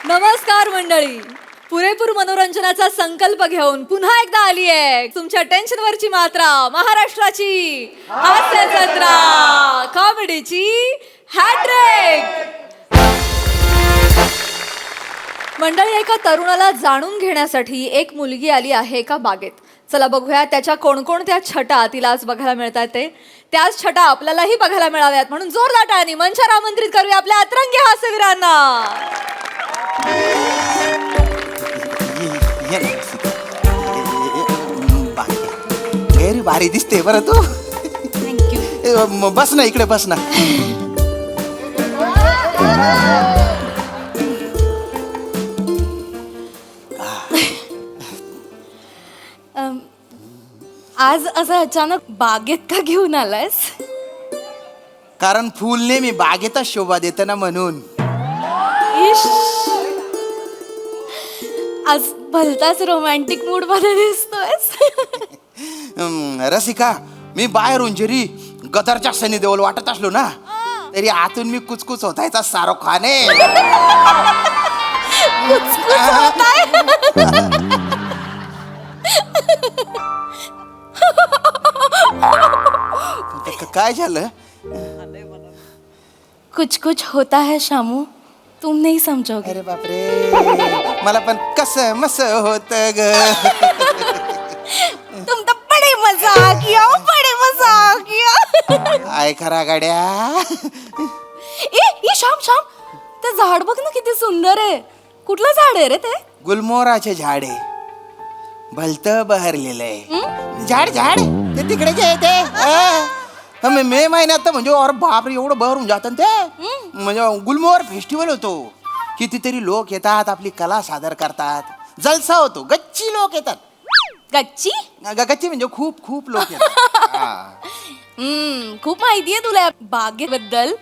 नमस्कार मंडळी. पुरेपूर मनोरंजनाचा संकल्प घेऊन पुन्हा एकदा आली आहे तुमच्या टेन्शनवरची मात्रा, महाराष्ट्राची हास्य जत्रा, कॉमेडीची हॅट्रिक. मंडळी, एका तरुणाला जाणून घेण्यासाठी एक मुलगी आली आहे एका बागेत. चला बघूया त्याच्या कोणकोणत्या छटा तिला आज बघायला मिळतात ते. त्याच छटा आपल्यालाही बघायला मिळाव्यात म्हणून जोरदार टाळ्यांनी मंचावर आमंत्रित करूया आपल्या अतरंगी हास्यवीरांना. गैरी भारी दिसते बरं तू. थँक्यू. बस ना इकडे, बस ना. आज असं अचानक बागेत का घेऊन आलायस? कारण फुल नेहमी बागेतच शोभा देतं ना म्हणून. इश, आज भलताच रोमॅन्टिक मूड मध्ये दिसतोयस. रसिका, मी बाहेरून जरी गदरच्या सनी देओल वाटत असलो ना तरी आतून मी कुचकुच होतायचा शाहरुख खान आहे. काय झालं? कुछ कुछ होता है शामू, तुम नहीं समझोगे. अरे बापरे, मला पण कसं मस होत ग. तुम तो बड़े मजाकिया, बड़े मजाकिया. आय खरा गाड्या. ए शाम शाम, ते झाड बघ ना किती सुंदर आहे. कुठलं झाड आहे रे ते? गुलमोहराचे झाड आहे, भलत बहरलेलं आहे. झाड झाड ते तिकडे जे ते मे महिन्यात तर म्हणजे और बापरे एवढं बहरून जातं ते. म्हणजे गुलमोहर फेस्टिवल होतो. कितीतरी लोक येतात, आपली कला सादर करतात, जलसा होतो. गच्ची लोक येतात. गच्ची? गच्ची म्हणजे खूप खूप लोक येतात. खूप माहितीये तुला बागेबद्दल.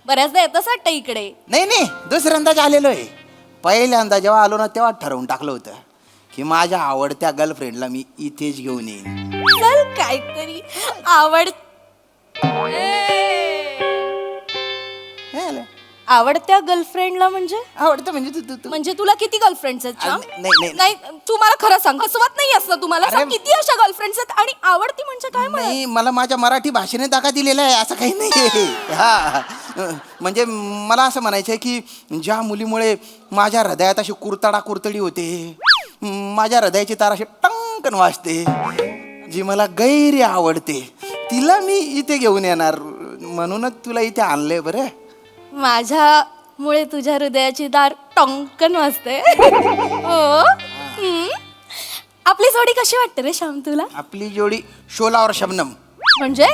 बऱ्याचदा येतच वाटतं इकडे. नाही नाही, दुसऱ्यांदाच आलेलो आहे. पहिल्यांदा जेव्हा आलो ना तेव्हा ठरवून टाकलं होतं की माझ्या आवडत्या गर्लफ्रेंडला मी इथेच घेऊन येईन. चल काहीतरी आवडत्या गर्लफ्रेंडला म्हणजे आवडतं म्हणजे तू म्हणजे तुला किती गर्लफ्रेंड्स आहेत? नाही. नाही, तू मला खरं सांग, हसवत नाही असं तुम्हाला. अरे, सांग किती अशा गर्लफ्रेंड्स आहेत आणि आवडती म्हणजे काय म्हणा? नाही, मला माझ्या मराठी भाषेने दाखा दिलेला आहे, असं काही नाही. हा, म्हणजे मला असं म्हणायचं आहे की ज्या मुलीमुळे माझ्या हृदयात अशी कुरतडी होते, माझ्या हृदयाची तार अशी टंकन वाजते, जी मला गैरी आवडते, तिला मी इथे घेऊन येणार म्हणूनच तुला इथे आणलंय. बरं, माझ्यामुळे तुझ्या हृदयाची दार टंकन वाजते. हो. आपली जोडी कशी वाटते रे श्याम तुला? आपली जोडी शोला और शबनम. म्हणजे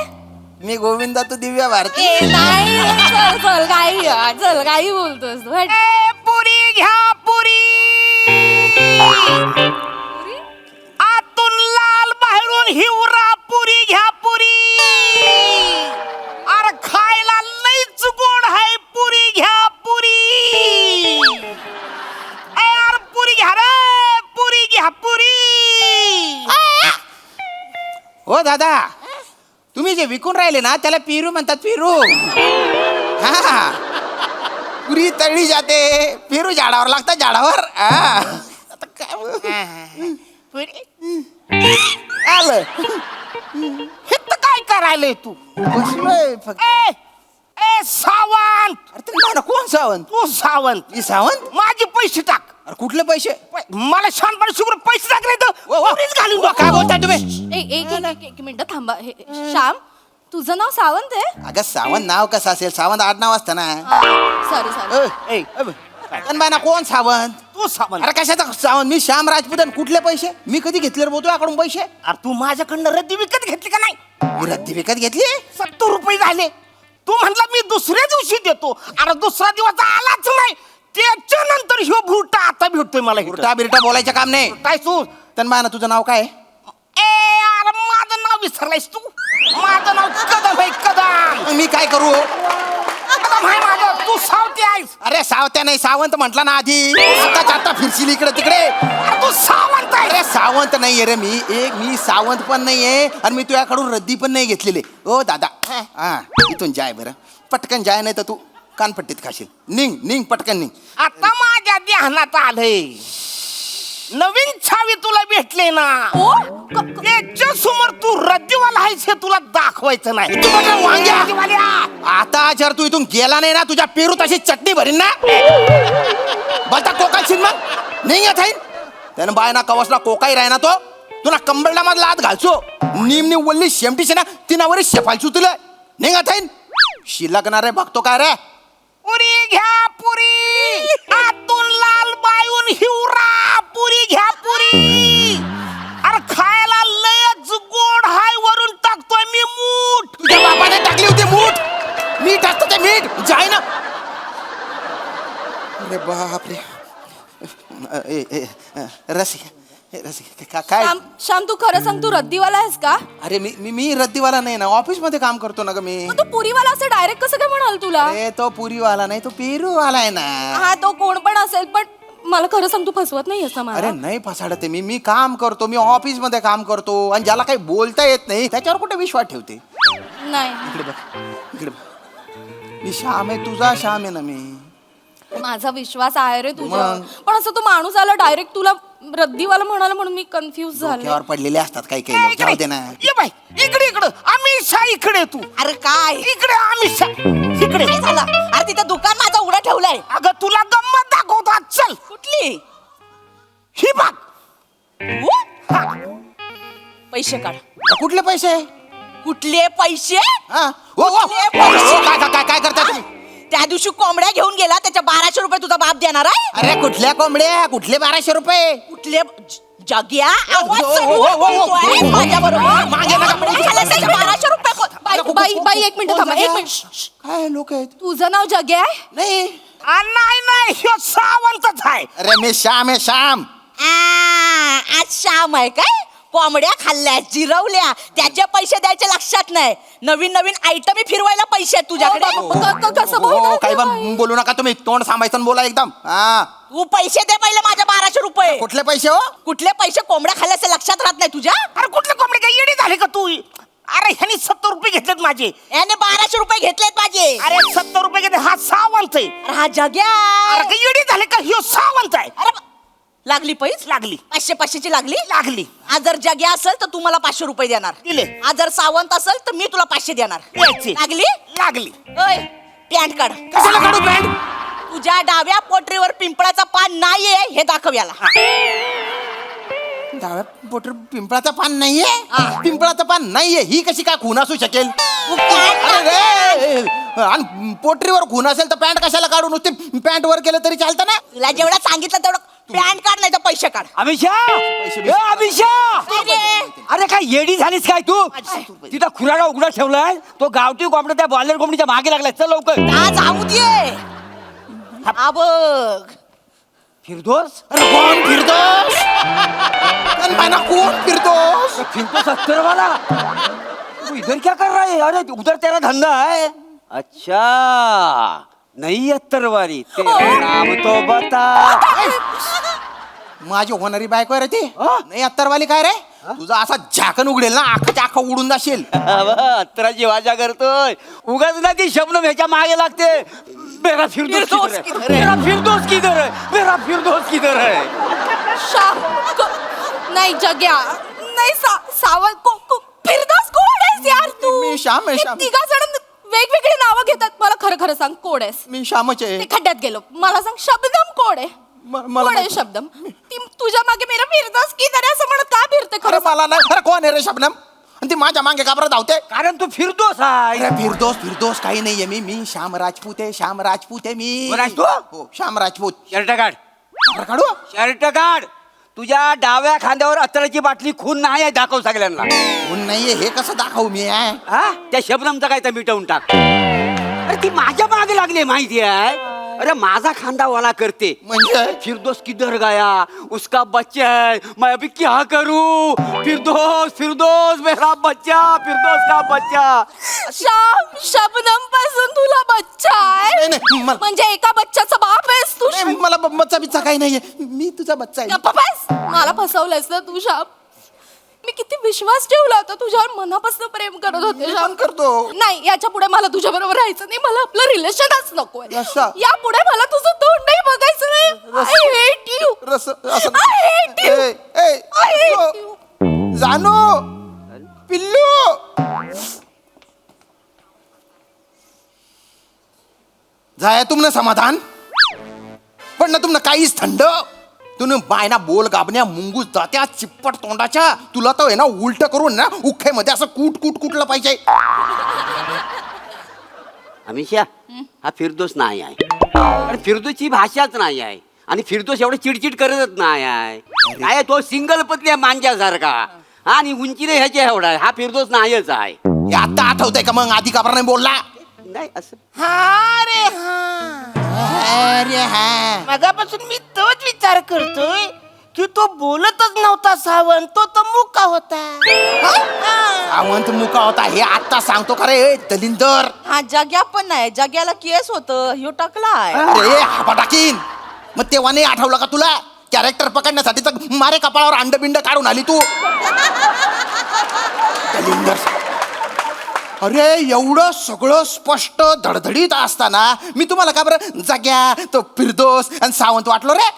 मी गोविंदा, तू दिव्या भारती. नाही, चल काही बोलतोस तू. पुरी घ्या पुरी, आतून लाल बाहेरून हिवरा. पुरी घ्या पुरी, अरे खायला लईच गोड आहे. पुरी घ्या पुरी, अरे पुरी घ्या रे, पुरी घ्या पुरी. हो दादा, तुम्ही जे विकून राहिले ना त्याला पिरू म्हणतात. पिरू. हा, पुरी तळली जाते, पेरू झाडावर लागतात. झाडावर आता काय आलं हे तर काय करायलंय तू? बसलोय फक्त. ए सावंत. अरे तुम्ही कोण सावंत? तू सावंत. ही सावंत? माझे पैसे टाक. अरे कुठले पैसे? मला शानपणे शुक्र पैसे टाक नाही तर घालून बघ. काय बोलताय तुम्ही? एक मिनिट थांबा. श्याम, तुझं नाव सावंत आहे? अगं सावंत नाव कसं असेल? सावंत आडनाव असतं ना. सॉरी. ना कोण सावंत? तू सावंत. अरे कशाचा सावंत? मी श्याम राजपूत. कुठले पैसे? मी कधी घेतले रे बोलतो याकडून पैसे? अरे तू माझ्याकडनं रद्दी विकत घेतली का नाही? मी रद्दी विकत घेतली? 70 रुपये झाले. तू म्हटला मी दुसऱ्या दिवशी देतो. अरे दुसरा दिवस आलाच नाही, त्याच्यानंतर ह्यो भुरटा आता भेटतोय मला. भुरटा बिरटा बोलायचं काम नाही. काय तू तन्माना, तुझं नाव काय? अरे माझं नाव विसरलायस तू? माझं नाव कदम आहे, कदम. मी काय करू? कदम आहे माझं. तू सावती आहेस. अरे सावत्या नाही, सावंत म्हटला ना आधी. आता फिरशील इकडे तिकडे. तू सावंत आहे. अरे सावंत नाहीये रे मी सावंत पण नाहीये आणि मी तुझ्याकडून रद्दी पण नाही घेतलेली. ओ दादा, हा इथून जाय बरं, पटकन जाय, नाही तर तू कानपट्टीत खाशील. निघ निघ पटकन निघ. आता माझ्या ध्यानात आलंय, नवीन छावी तुला भेटले ना, त्याच्या समोर तू रद्दीवाला आहेस हे तुला दाखवायचं नाही. तू बघा वांग्या. रद्दीवाल्या. आता जर तू इथून गेला नाही ना, तुझ्या पेरू तशी चटणी भरीन ना. बलता कोकायशील मग नाही येत आहे. त्यानं बाय ना कवसला कोकाई राही ना, तो तुला कंबरला मधला हात घालचो. निमनी वल्ली शेमटीशी ना तिनावर शेफालचू तुला निघत आहे. शिलकणार रे बघतो काय रे. पुरी घ्या पुरी, आतून लाल बायून हिवरा. पुरी घ्या पुरी. अरे खायला लयच गोड हाय, वरून टाकतोय मी मूठ. तुझ्या बापाने टाकली होती मूठ. मीठ असतं ते मीठ जाय ना. अरे बापरे. रसिका काय. श्याम तू खरं सांग, तू रद्दीवाला आहेस का? अरे मी रद्दीवाला नाही ना, ऑफिस मध्ये काम करतो ना ग मी. मग तू पुरीवाला असं डायरेक्ट कसं काय म्हणाल तुला? अरे तो पुरीवाला नाही, तो पेरूवाला आहे ना. हा तो कोण पण असेल, पण मला खरं सांग तू फसवत नाही असं मला. अरे नाही फसाडते मी काम करतो, मी ऑफिस मध्ये काम करतो. आणि ज्याला काही बोलता येत नाही त्याच्यावर कुठे विश्वास ठेवते. नाही, इकडे बघ इकडे बघ. मी श्याम आहे, तुझा श्याम आहे ना मी. माझा विश्वास आहे रे तुझ्यावर, मग? पण असं तो माणूस आला डायरेक्ट तुला रद्दीवाला म्हणाला म्हणून मी कन्फ्युज झाले. डोक्यावर पडलेले असतात काही काही लोक. जाऊ दे ना. ये बाई इकडे इकडं. अमिषा इकडे तू. अरे काय इकडे अमिषा इकडे. काय झालं? अरे तिथं दुकान माझं उघडं ठेवलंय. अगं तुला गंमत दाखवतो आज. चल कुठली? ही बघ. पैसे काढ. कुठले पैसे. कुठले पैसे? हा? ओ, ओ, कुठले ओ, पैसे? काय काय काय काय करताय तुम्ही. त्या दिवशी कोंबड्या घेऊन गेला, त्याच्या 1200 रुपये तुझा बाप देणार आहे. अरे कुठल्या कोंबड्या, कुठले 1200 रुपये. कुठले जग्या आवाज ओ, ओ, चढवून ओ, ओ, ओ, बोलतोय ओ, ओ, माझ्याबरोबर. मागे नका पडू. 1200 रुपये बाई एक मिनिट थांबा, एक मिनिट. काय लोक आहेत. तुझं नाव जगे आहे? नाही. नाही नाही, ह्यो सावंतच आहे. अरे मी श्याम आहे श्याम. आज श्याम आहे काय? कोंबड्या खाल्ल्या, जिरवल्या, त्याचे पैसे द्यायचे लक्षात नाही. नवीन नवीन आयटम फिरवायला पैसे आहेत तुझ्याकडे. कसं हो, बोलताय काही ते पण बाई? बोलू नका तुम्ही. तोंड सांभाळता बोला एकदम. हा. तू पैसे दे पहिले माझ्या 1200 रुपये. कुठले पैसे हो. कुठले पैसे? कोंबड्या खाल्ल्याचे लक्षात राहत नाही तुझ्या? अरे कुठले कोंबडे काय येडी झाले का तू. अरे ह्यानी 70 रुपये घेतलेत माझे. याने 1200 रुपये घेतलेत माझे. अरे 70 रुपये घेतले. हा सावंत आहे. अरे हा जग्या. अरे काय येडी झाले का, ह्यो सावंत आहे. अरे लागली पैस? लागली 500ची लागली. लागली. आज जर जग्या असेल तर तू मला 500 रुपये देणार. दिले. आज जर सावंत असेल तर मी तुला 500 देणार. द्यायचे. लागली? लागली. ओय पॅन्ट काढ. कशाला काढू पॅन्ट. तुझ्या डाव्या पोटरीवर पिंपळाचा पान नाहीये हे दाखव याला. डाव्या पोटर पिंपळाचं पान नाहीये. हा. पिंपळाचं पान नाहीये ही कशी काय खून असू शकेल. तू पॅन्ट काढ. अरे, आणि पोटरीवर खून असेल तर पॅन्ट कशाला काढू. नुसते पॅन्ट वर केलं तरी चालतं ना. तुला जेवढं सांगितलं तेवढं पॅन्ट काढ नाही तर पैसे काढ. अमिषा पैसे- ए, अमिषा काय रे? अरे काय येडी झालीस काय तू. तिथं खुराडा उघडा ठेवलाय, तो गावठी कोंबडा त्या बॉयलर कोंबडीच्या मागे लागलाय. चल लवकर. आज जाऊ दे. हा बघ. फिरदोस. अरे कोण फिरतोस. माना कोण फिरतोस. फिरतो 70 वाला. तू इधर क्या कर रहा है. अरे उधर तेरा धंधा है. अच्छा नहीं 70 वाली. तेरा नाम तो बता. माझी होणारी बायको आहे रे ती. हा? नाही अत्तरवाली काय रे. तुझा असा झाकण उघडेल ना, आखाच्या आखा उडून जाशील. 70ची वाजा करतोय. उगाच ना ती शबनम ह्याच्या मागे लागते. मेरा फिरदोस फिरदोस किधर किधर है. मेरा फिरदोस किधर है. मेरा फिरदोस किधर है. श्याम नाही जग्या नाही सावंत फिरदास कोण आहेस यार तू. मी श्याम आहे, श्याम. तिघा जण वेगवेगळी नावं घेतात. मला खरं खरं सांग कोण आहेस. मी श्यामच आहे. ते खड्ड्यात गेलो. मला सांग शब्दम कोण आहे. मला कोण आहे शब्दम. ती तुझ्या मागे मेरा फिरदास की तरी असं म्हणत का फिरते अरे खरं सांग? मला नाही. अरे कोण आहे रे शबनम. आणि ती माझ्या मागे का बरं धावते. कारण तू फिरदोस आहे. अरे फिरदोस काही नाहीये. मी श्याम राजपूत आहे. श्याम राजपूत आहे मी. कोण आहेस तू? हो श्याम राजपूत. शर्ट काढ. अरे काढू. शर्ट काढ. तुझ्या डाव्या खांद्यावर अत्तराची बाटली खून नाही आहे. दाखव सगळ्यांना. कोण नाहीये हे कसं दाखवू मी आहे. हा त्या शबनमचा काय तर मिटवून टाक. अरे ती माझ्या मागे लागली माहिती आहे. अरे माझा खांदा वाला करते. म्हणजे फिरदोस किधर गया, उसका बच्चा है, मैं अभी क्या करूं. फिरदोस मेरा बच्चा. फिरदोस का बच्चा. श्याम शबनम पासून तुला बच्चा आहे. नाही, म्हणजे एका बच्चाचा बाप आहेस तू. नाही, मला बच्चा बिच्चा काही नाहीये. मी तुझा बच्चा आहे. गप्प बस. मला फसवलंयस ना तू श्याम. मी किती विश्वास ठेवला होता तुझ्यावर, मनापासून प्रेम करत होते मी श्याम. पण करतो. नाही, याच्या पुढे मला तुझ्या बरोबर राहायचं नाही. मला आपलं रिलेशनच नकोय. रस्सा. या पुढे मला तुझं तोंडही बघायचं नाही. I hate you. रस असं I hate you. A, A, I hate you. जानू पिल्लू जाय तुमनं समाधान पण ना तुमनं काहीच थंड तुन बायना बोल गाबण्या मुंगूस जात्या चिप्पट तोंडाच्या तुला तर आहे ना उलट करून ना उख्यामध्ये असं कूट कुटलं पाहिजे. अमिषा हा फिरदोस नाही आहे आणि फिरदोसची भाषाच नाही आहे आणि फिरदोस एवढं चिडचिड करतच नाही आहे. काय तो सिंगल पतल्या मांजासारखा आणि उंचीने ह्याच्या एवढा आहे. हा फिरदोस नाहीच आहे. हे आता आठवतंय का मग आधी काबर नाही बोलला. नाही असं अरे हा मगापासून मी तोच विचार करतोय की तो बोलतच नव्हता सावंत, तो मुका होता. सावंत मुका होता हे आता सांगतो का रे दलिंदर. हा जग्या पण नाही, जग्याला केस होतं, ह्यो टाकलाय. अरे हापा टाकीन मग तेव्हा नाही आठवलं का तुला कॅरेक्टर पकडण्यासाठी तर मारे कपाळावर अंडबिंड काढून आली तू. दलिंदर अरे एवढं सगळं स्पष्ट धडधडीत असताना मी तुम्हाला का बरं जाग्या तो फिरदोस आणि सावंत वाटलो रे.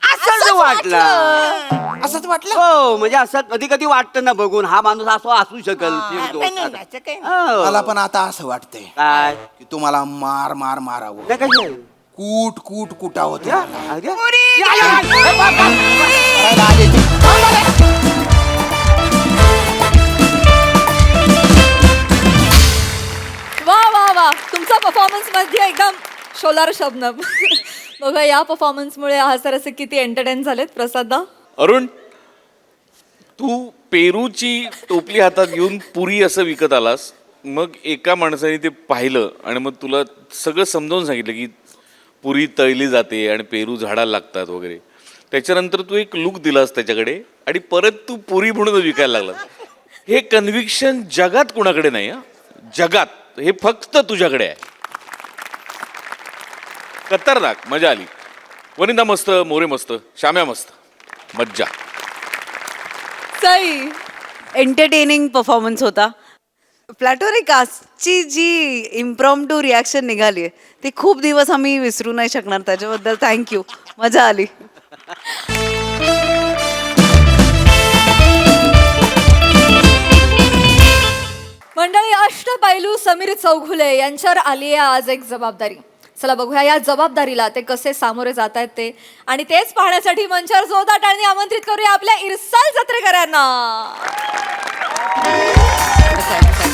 असंच वाटलं. असंच वाटलं. हो म्हणजे असं कधी कधी वाटतं ना बघून हा माणूस असं असू शकेल फिरदोस. हो. मला पण आता असं वाटतंय काय की तुम्हाला मारावं नाही कशी आहे? कूट कुटावं या, तुम्हाला. अरे. करायला आले ते. वा वा वा तुमचा परफॉर्मन्स मध्ये एकदम शोलार शबनम. बघा या परफॉर्मन्समुळे हा सर असे किती एंटरटेन झालेत. प्रसादा अरुण तू पेरूची टोपली हातात घेऊन पुरी असं विकत आलास मग एका माणसाने ते पाहिलं आणि मग तुला सगळं समजावून सांगितलं की पुरी तळली जाते आणि पेरू झाडाला लागतात वगैरे. त्याच्यानंतर तू एक लुक दिलास त्याच्याकडे आणि परत तू पुरी म्हणून विकायला लागलास. हे कन्व्हिक्शन जगात कुणाकडे नाही. जगात हे फक्त तुझ्याकडे आहे. खतरनाक मजा आली. वनिता मस्त, मोरे मस्त, श्याम्या मस्त, मज्जा. सई एंटरटेनिंग परफॉर्मन्स होता. प्लॅटोरिक कास्टची जी इम्प्रॉम्प्टू रिॲक्शन निघाली आहे ती खूप दिवस आम्ही विसरू नाही शकणार. त्याच्याबद्दल थँक्यू, मजा आली. मंडळी अष्टपैलू समीर चौघुले यांच्यावर आली आहे आज एक जबाबदारी. चला बघूया या जबाबदारीला ते कसे सामोरे जात आहेत ते. आणि तेच पाहण्यासाठी मंचावर जोरदार टाळ्यांनी आमंत्रित करूया आपल्या इरसाल जत्रेकरांना.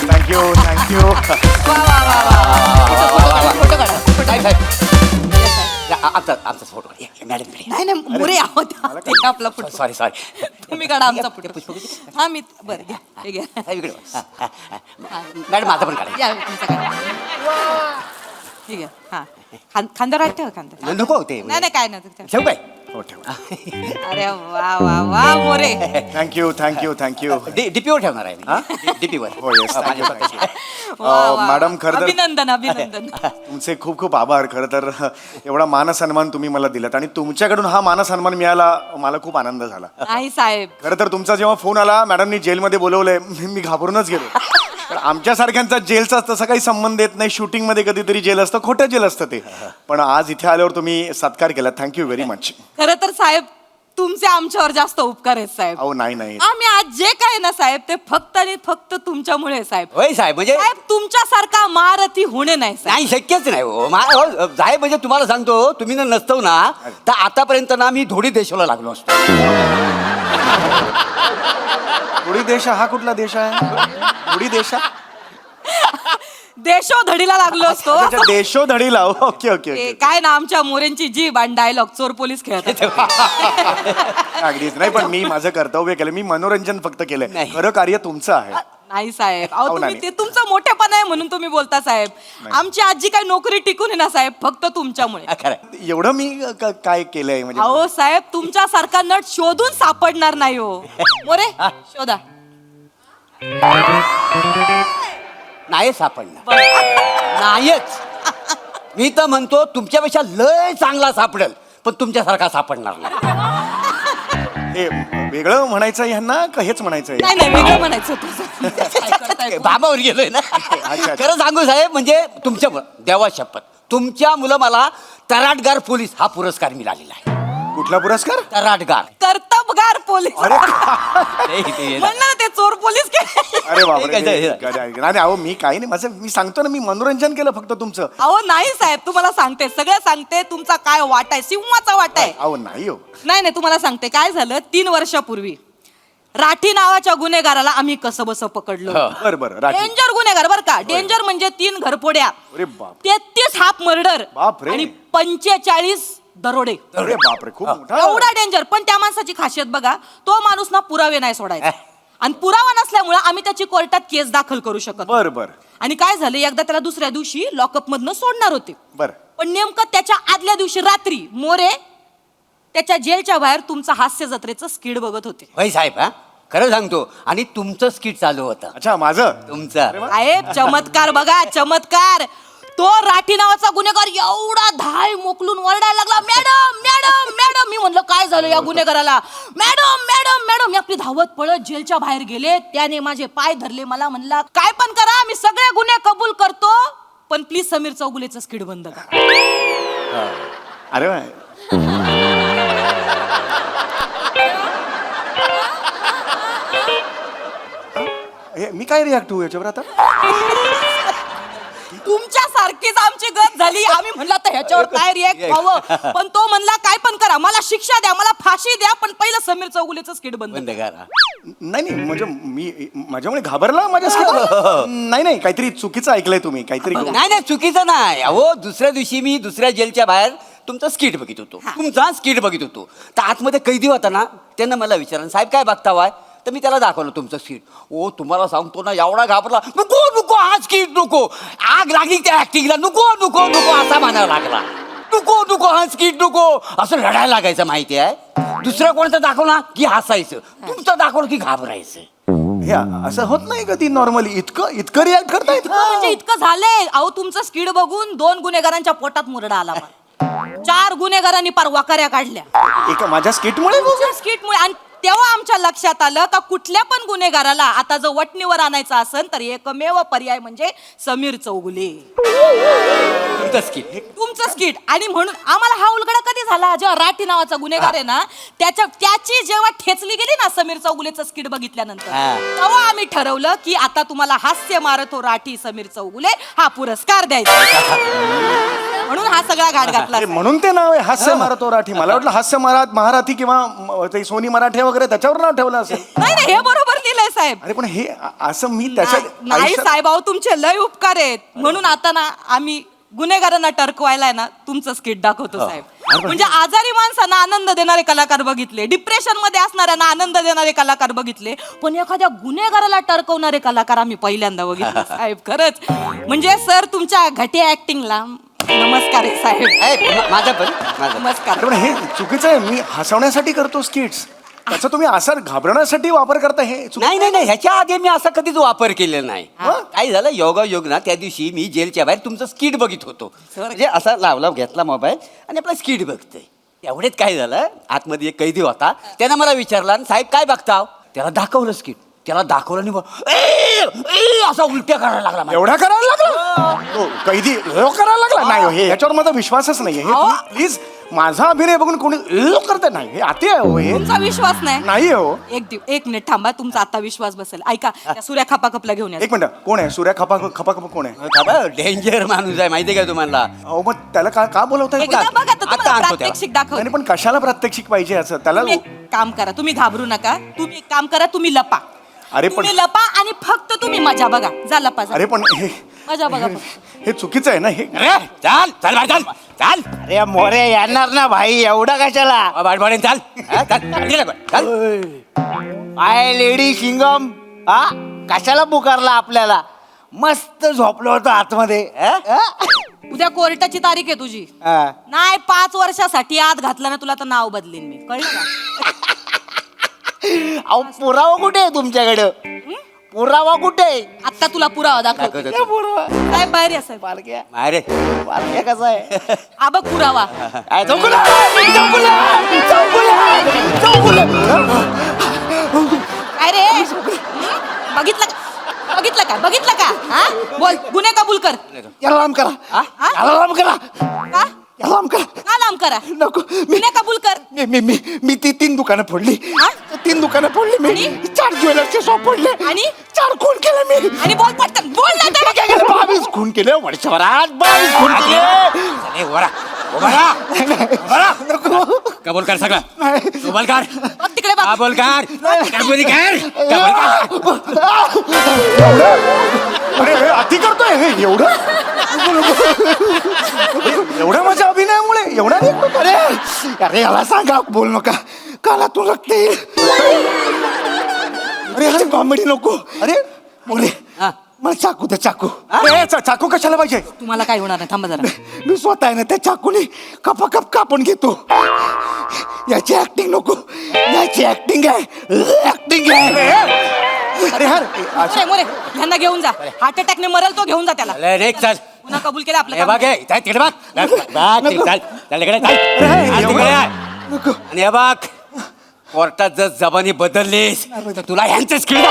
थँक्यू आमचा फोटो मॅडम. नाही नाही, मोरे आहोत ते आपला पुढे. सॉरी तुम्ही काढा आमचा पुढे. हा मी बरं घ्या, हे घ्या. मॅडम माझा पण काढा. या तुमचा काढा. ठीक आहे. हा खांद्यावर ठेवा, खांद्यावर. नको ते नाही नाही काय नाही. ठेवू काय. हो ठेव. अरे वा वा वा मोरे. थँक्यू डीपीवर ठेवणार आहे मी. डीपीवर. हो येस वा, वा. मॅडम खरं तर अभिनंदन. तुमचे खूप खूप आभार. खरं तर एवढा मानसन्मान तुम्ही मला दिलात आणि तुमच्याकडून हा मानसन्मान मिळाला मला खूप आनंद झाला. नाही साहेब, खरं तर तुमचा जेव्हा फोन आला मॅडमनी जेलमध्ये बोलवलंय मी घाबरूनच गेलो. पण आमच्यासारख्यांचा जेलचा तसा काही संबंध येत नाही. शूटिंगमध्ये कधीतरी जेल असतं, खोटं जेल असतं ते. पण आज इथे आल्यावर तुम्ही सत्कार केला. Thank you very much. खरं तर साहेब तुमचे आमच्यावर जास्त उपकार आहेत साहेब. अहो नाही आम्ही आज जे काय ना साहेब ते फक्त आणि फक्त तुमच्यामुळे साहेब. होय साहेब म्हणजे साहेब तुमच्यासारखा महारथी होणे नाही साहेब. नाही शक्यच नाही हो. साहेब म्हणजे तुम्हाला सांगतो तुम्ही ना नसतो ना तर आतापर्यंत ना मी धोडी देशाला लागलो असतो. थोडी देशा हा कुठला देश आहे? थोडी देशा देशोधडीला लागलो असतो. देशोधडीला. ओके ते काय ना आमच्या मोरेंची जीभ आणि डायलॉग चोर पोलीस खेळतात. अगदीच नाही. पण मी माझं कर्तव्य केलं. मी मनोरंजन फक्त केलंय. नाही. खरं कार्य तुमचं आहे. नाही साहेब, अहो अहो, तुम्ही नाही. ते तुमचं मोठेपण आहे म्हणून तुम्ही बोलता साहेब. आमची आजी काही नोकरी टिकून आहे ना साहेब फक्त तुमच्यामुळे. खरं एवढं मी काय केलंय म्हणजे अहो साहेब तुमच्यासारखा नट शोधून सापडणार नाही हो. मोरे शोधा. नाही सापडणार. नाहीच. मी तर म्हणतो तुमच्यापेक्षा लय चांगला सापडेल पण तुमच्यासारखा सापडणार नाही. हे वेगळं म्हणायचं आहे ह्यांना का हेच म्हणायचं आहे? नाही नाही वेगळं म्हणायचं होतं. काय करताय? बाबावर गेलोय ना अच्छा. खरं सांगू साहेब म्हणजे तुमच्या देवा शपथ तुमच्या मुलं मला तराटगार पोलीस हा पुरस्कार मिळालेला आहे. कुठला पुरस्कार? तराटगार कर्तबगार पोलीस अरे म्हणलं ना ते चोर पोलीस काय अरे बापरे हे काय नाही अहो मी काही नाही माझं मी सांगतो ना मी मनोरंजन केलं फक्त तुमचं. अहो नाही साहेब तुम्हाला सांगते सगळं सांगते तुमचा काय वाटा आहे सिंहाचा वाटा आहे. अहो नाही हो. नाही तुम्हाला सांगते काय झालं 3 वर्षापूर्वी राठी नावाच्या गुन्हेगाराला आम्ही कसं बसं पकडलो. बरं बरं राठी. डेंजर गुन्हेगार बरं का डेंजर म्हणजे 3 घरफोड्या अरे बाप. 33 हाफ मर्डर बापरे. आणि 45 दरोडे. अरे बापरे खूप मोठा. एवढा डेंजर. पण त्या माणसाची खासियत बघा तो माणूस ना पुरावे नाही सोडायचा आणि पुरावा नसल्यामुळे आम्ही त्याची कोर्टात केस दाखल करू शकत नाही. बरं बरं आणि काय झालं एकदा त्याला दुसऱ्या दिवशी लॉकअप मधनं सोडणार होते बरं. पण नेमकं त्याच्या आदल्या दिवशी रात्री मोरे त्याच्या जेलच्या बाहेर तुमचं हास्य जत्रेचं स्किड बघत होते. होय साहेब हा खरं सांगतो आणि तुमचं स्किट चालू होतं अच्छा माझं. तुमचं साहेब चमत्कार बघा चमत्कार. तो राठी नावाचा गुन्हेगार एवढा धाय मोकलून ओरडायला लागला मॅडम मॅडम मॅडम. मी म्हणलं काय झालं या गुन्हेगाराला. Madam madam madam. मी आपली धावत पळत जेलच्या बाहेर गेले त्याने माझे पाय धरले मला म्हणला काय पण करा मी सगळे गुन्हे कबूल करतो पण प्लीज समीर चौगुलेचं स्किड बंद करा. अरे वा. मी काय रिॲक्ट होऊ याच्यावर आता? तुमच्या सारखीच आमची गत झाली. आम्ही म्हणलं तर ह्याच्यावर काय रिॲक्ट व्हावं पण तो म्हणला काय पण करा मला शिक्षा द्या मला फाशी द्या पण पहिलं समीर चौगुलेचं स्किड बंद बंद करा. करा नाही नाही म्हणजे मी माझ्यामुळे घाबरला माझ्या नाही नाही काहीतरी चुकीचं ऐकलंय तुम्ही काहीतरी. नाही नाही चुकीचं नाही अहो दुसऱ्या दिवशी मी दुसऱ्या जेलच्या बाहेर तुमचा स्किट बघित होतो तुमचा स्किट बघित होतो तर आतमध्ये कैदी होता ना त्यांना मला विचारलं साहेब काय बघतावाय तर मी त्याला दाखवलं तुमचं स्किट. ओ तुम्हाला सांगतो ना एवढा घाबरला नको नको हा स्किट नको आग लागली त्या ऍक्टिंगला नको नको नको असा म्हणायला लागला नको नको हा स्किट नको असं लढायला लागायचं माहिती आहे. दुसरं कोणतं दाखवला की हसायचं तुमचं दाखवलं की घाबरायचं. हे असं होत नाही कधी नॉर्मली इतकं रिॲक्ट करतायत. म्हणजे इतकं झालंय अहो तुमचं स्किड बघून 2 गुन्हेगारांच्या पोटात मुरडा आला मला. 4 गुन्हेगारांनी पार वाकाऱ्या काढल्या एका माझ्या स्किटमुळे. स्किटमुळे. आणि तेव्हा आमच्या लक्षात आलं का कुठल्या पण गुन्हेगाराला आता जर वटणीवर आणायचं असेल तर एकमेव पर्याय म्हणजे समीर चौगुले तुमचं स्किट तुमचं स्किट. आणि म्हणून आम्हाला हा उलगडा कधी झाला जेव्हा राठी नावाचा गुन्हेगार आहे ना त्याची जेव्हा ठेचली गेली ना समीर चौगुलेचं स्किट बघितल्यानंतर तेव्हा आम्ही ठरवलं की आता तुम्हाला हास्य मारत हो राठी समीर चौगुले हा पुरस्कार द्यायचा. म्हणून हा सगळा घाट घातला. म्हणून ते नाव आहे हास्य मारतो राठी. मला वाटलं हास्य महाराठी किंवा ते सोनी मराठे वगैरे त्याच्यावर नाव ठेवलं असेल. नाही नाही हे बरोबर लिहिलंय साहेब. अरे पण हे असं मी त्याच्या नाही साहेब अहो तुमचे लय उपकार आहेत म्हणून आता ना आम्ही गुन्हेगारांना टरकवायला ना तुमचं स्किट दाखवतो साहेब. म्हणजे आजारी माणसांना आनंद देणारे कलाकार बघितले डिप्रेशन मध्ये असणाऱ्यांना आनंद देणारे कलाकार बघितले पण एखाद्या गुन्हेगाराला टरकवणारे कलाकार आम्ही पहिल्यांदा बघितले साहेब. खरंच म्हणजे सर तुमच्या घटिया ऍक्टिंगला नमस्कार आहे साहेब. माझा पण नमस्कार. पण हे चुकीचं आहे. मी हसवण्यासाठी करतो स्किट्स त्याचा तुम्ही असं घाबरण्यासाठी वापर करता हे नाही नाही नाही ह्याच्या आधी मी असा कधीच वापर केलेला नाही. काय झालं योगायोग ना त्या दिवशी मी जेलच्या बाहेर तुमचं स्किट बघित होतो म्हणजे असा लावला घेतला मोबाईल आणि आपला स्किट बघतोय एवढेच काय झालं आतमध्ये एक कैदी होता त्यानं मला विचारला साहेब काय बघताव त्याला दाखवलं स्किट त्याला दाखवलं नाही असा उलट्या करायला लागला मला. एवढा करायला लागला कैदी करायला लागला नाही हे ह्याच्यावर माझा विश्वासच नाहीये. हे प्लीज माझा अभिनय बघून कोणी करत नाही हे अति आहे हो. हे तुमचा विश्वास नाही हो. एक मिनिट थांबा तुमचा आता विश्वास बसेल. ऐका त्या सूर्या खपाखपला घेऊन या. एक मिनिट कोण आहे सूर्या खपा कोण आहे? डेंजर माणूस आहे माहितीये का तुम्हाला. अहो मग त्याला का बोलवताय? एकदा बघा तर तुम्हाला आता आणतो प्रात्यक्षिक दाखव. नाही पण कशाला प्रात्यक्षिक पाहिजे असं त्याला? तुम्ही एक काम करा तुम्ही घाबरू नका तुम्ही एक काम करा तुम्ही लपा. अरे पण- तुम्ही लपा आणि फक्त तुम्ही मजा बघा जा लपा जा. अरे पण हे मजा बघा हे चुकीचं आहे ना हे. अरे चाल चाल बाहेर चाल चाल अरे मोरे येणार ना भाई एवढा कशाला? बाडबाडीन चाल हा, चाल चाल आय लेडी शिंगम हा कशाला पुकारला आपल्याला? मस्त झोपलो होतो आतमध्ये. उद्या कोर्टाची तारीख आहे तुझी. नाही 5 वर्षासाठी आत घातला ना तुला तर नाव बदलीन मी कळलं का? अहो पुरावा कुठे आहे तुमच्याकडे? पुरावा कुठे आहे? आता तुला पुरावा दाखव. दाखवतो. पुरावा साहेब बाहेर या साहेब. बालक्या अरे बालक्या कसा आहे? हा बघ पुरावा. चौकुला! चौकुला! चौकुला! चौकुला! काय रे बघितलं का हा बोल गुन्हे कबूल कर याला लांब करा हा? याला लांब करा का याला लांब करा का लांब करा नको गुन्हे कबूल कर मी ती 3 दुकानं फोडली हा? 3 दुकानं फोडली मी आणि? 4 ज्वेलरचे शॉप फोडले आणि? 4 खून केले मी आणि बोल पटकन बोल ना तर. 22 खून केले वर्षभरात 22 खून केले नको कबूल कर सगळं कबूल कर बघ तिकडे बघ कबूल कर कबूल कर कबूल कर अरे हे अति करतोय हे एवढं एवढ्या माझ्या अभिनयामुळे एवढा नाही. अरे अरे याला सांगा बोल नका काला तू लागते अरे ह्याची कॉमेडी नको अरे मोरे हा. मला चाकू दे चाकू अरे चाकू कशाला पाहिजे तुम्हाला काय होणार नाही थांबा जरा मी स्वतः आहे ना त्या चाकूने कप कापून घेतो याची ऍक्टिंग नको याची ऍक्टिंग आहे ऍक्टिंग आहे अरे यार मोरे ह्यांना घेऊन जा हार्ट अटॅकने मरेल तो घेऊन जा त्याला अरे चल पुन्हा कबूल केलं आपलं हे काम. बघ हे, चल तिकडे बघ चल चल इकडे चल चल तिकडे आहे. आणि हे बघ कोर्टात जर जबानी बदललीस तर तुला ह्यांचंच खेळ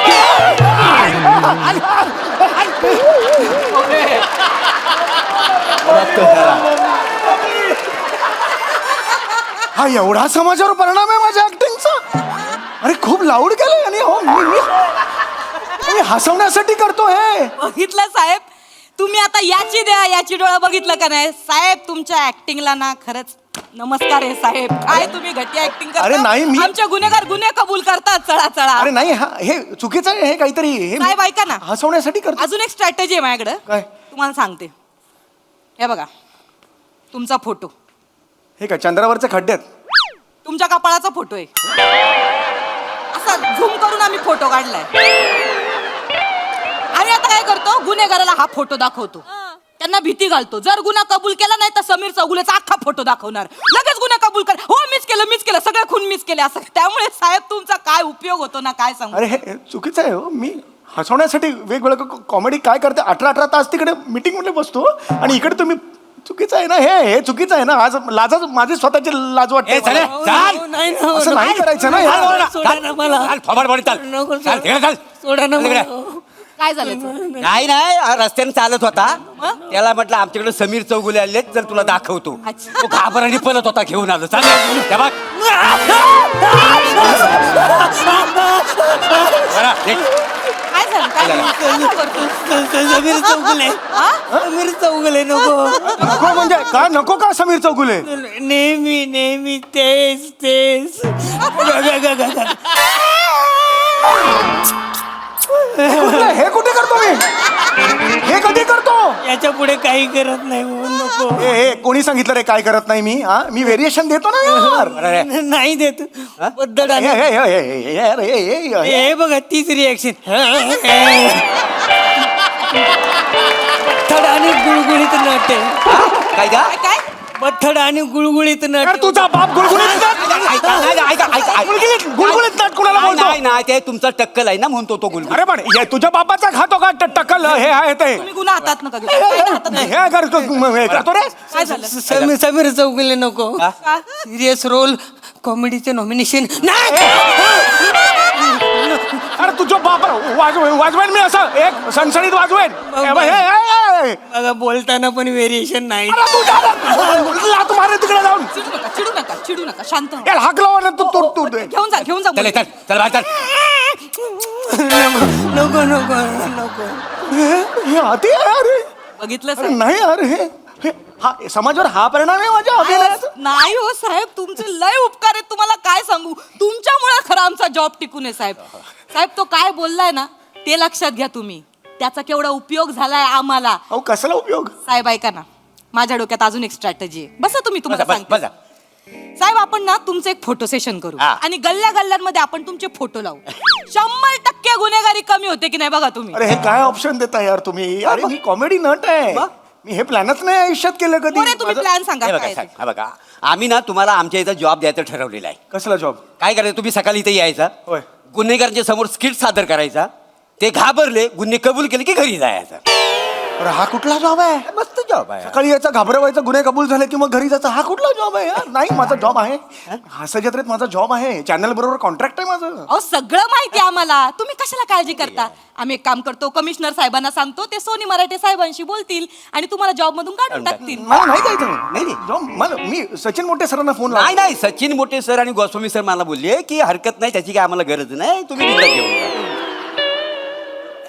हा एवढा समाजावर परिणाम आहे माझ्या ऍक्टिंगचा अरे खूप लाऊड केलं आणि हो मी हसवण्यासाठी करतो हे बघितलं साहेब तुम्ही आता याची द्या याची डोळा बघितलं का नाही साहेब तुमच्या ऍक्टिंगला ना खरंच नमस्कार आहे साहेब काय तुम्ही घटी ऍक्टिंग करता अरे नाही, मी- आमचे गुन्हेगार गुन्हे कबूल करतात चढा चढा अरे नाही हे चुकीचं आहे हे काहीतरी हे साहेब ऐका ना हसवण्यासाठी करतो अजून एक स्ट्रॅटेजी आहे माझ्याकडे काय? तुम्हाला सांगते हे बघा तुमचा फोटो हे काय चंद्रावरचे खड्ड्यात तुमच्या कपाळाचा फोटो आहे असा झूम करून आम्ही फोटो काढलाय आणि आता काय करतो गुन्हेगाराला हा फोटो दाखवतो त्यांना भीती घालतो जर गुन्हा कबूल केला नाही तर समीर चौगुलेचा अख्खा फोटो दाखवणार लगेच गुन्हा कबूल कर हो मीच केलं सगळे खून मीच केले असं त्यामुळे साहेब तुमचा काय उपयोग होतो ना काय सांगू अरे हे चुकीचं आहे हो मी हसवण्यासाठी वेगवेगळं कॉमेडी काय करते 18 तास तिकडे मीटिंग मध्ये बसतो आणि इकडे तुम्ही चुकीचं आहे ना हे चुकीचं आहे ना आज लाज माझी स्वतःची लाज वाटते चल मला. असं नाही करायचं ना यार. काय झालं नाही नाही रस्त्याने चालत होता त्याला म्हटलं आमच्याकडे समीर चौगुले आले तर तुला दाखवतो अच्छा. तो घाबराने पळत होता घेऊन आलो चालेल हे बघ. बरं, देख. काय झालं काय करतो समीर चौगुले समीर चौगुले नको नको म्हणजे काय नको का समीर चौगुले नेहमी तेच हे कुठे करतो मी हे कधी करतो याच्या पुढे काही करत नाही म्हणून नको हे कोणी सांगितलं रे काय करत नाही मी व्हेरिएशन देतो ना यार नाही देत पद्धत हे, हे, हे, हे, हे, हे, हे, हे. हे बघा तीच रिॲक्शन बथड आणि गुळगुळीत नट काय का काय बथड आणि गुळगुळीत नट यार, तुझा बाप गुळगुळीत नट. गुळगुळीत नट कुणाला बोलतो नाही नाही ते तुमचा टक्कल आहे ना म्हणतो तो गुलगुल अरे पण हे तुझ्या बापाचा खातो का टक्कल हे आहे ते तुम्ही गुन्हा हातात नका घेऊ काय हातात नका घेऊ. हे करतो रे काय झालं समीर चौगुले नको हा? सिरियस रोल कॉमेडीचे नॉमिनेशन अरे तुझा बाप वाजवेन मी असं एक सणसणीत वाजवेन हे बघ, हे. बघा बोलताना पण व्हेरिएशन नाही अरे तुझ्या लात मारे तिकडे जाऊन चिडू नका शांत व्हा. यार हाक लावा ना तू घेऊन जा चल चल चल बाहेर चल नको हे अति आहे अरे बघितलं अरे साहेब? नाही अरे हे हा समाजावर हा परिणाम आहे माझ्या अभिनयाचा नाही हो साहेब तुमचे लय उपकार आहेत तुम्हाला काय सांगू तुमच्यामुळे खरं आमचा जॉब टिकून आहे साहेब साहेब तो काय बोललाय ना ते लक्षात घ्या तुम्ही त्याचा केवढा उपयोग झालाय आम्हाला अहो कसला उपयोग साहेब ऐका ना माझ्या डोक्यात अजून एक स्ट्रॅटेजी आहे बसा तुम्ही तुम्हाला बस सांगते. साहेब आपण ना तुमचं एक फोटो सेशन करू हा. आणि गल्ल्यांमध्ये आपण तुमचे फोटो लावू 100% गुन्हेगारी कमी होते की नाही बघा तुम्ही अरे हे काय ऑप्शन देता यार तुम्ही अरे मी कॉमेडी नट आहे मी हे प्लॅनच नाही आयुष्यात केलं कधी मोरे, तुम्ही माझं- प्लॅन सांगा हे काय बघा आहे साहेब, ते. हा बघा आम्ही ना तुम्हाला आमच्या इथं जॉब द्यायचं ठरवलेलं आहे कसला जॉब काय करायचं तुम्ही सकाळी इथे यायचा होय. गुन्हेगारांच्या समोर स्किट सादर करायचा ते घाबरले गुन्हे कबूल केले की घरी जायचं अरे हा कुठला जॉब आहे? मस्त जॉब आहे. सकाळी याचा घाबरवायचा, गुन्हे कबूल झाले की मग घरी जायचं. हा कुठला जॉब आहे? नाही, माझा जॉब आहे. हास्य जत्रेत माझा जॉब आहे. चॅनल बरोबर कॉन्ट्रॅक्ट आहे माझं. अहो सगळं माहिती आहे आम्हाला, तुम्ही कशाला काळजी करता? आम्ही एक काम करतो, कमिशनर साहेबांना सांगतो, ते सोनी मराठे साहेबांशी बोलतील आणि तुम्हाला जॉब मधून काढून टाकतील. मला नाही जायचं. नाही. जॉब मला, मी सचिन मोठे सरांना फोन नाही नाही, सचिन मोठे सर आणि गोस्वामी सर मला बोलले की हरकत नाही, त्याची काय आम्हाला गरज नाही, तुम्ही तिकडे घेऊन जा.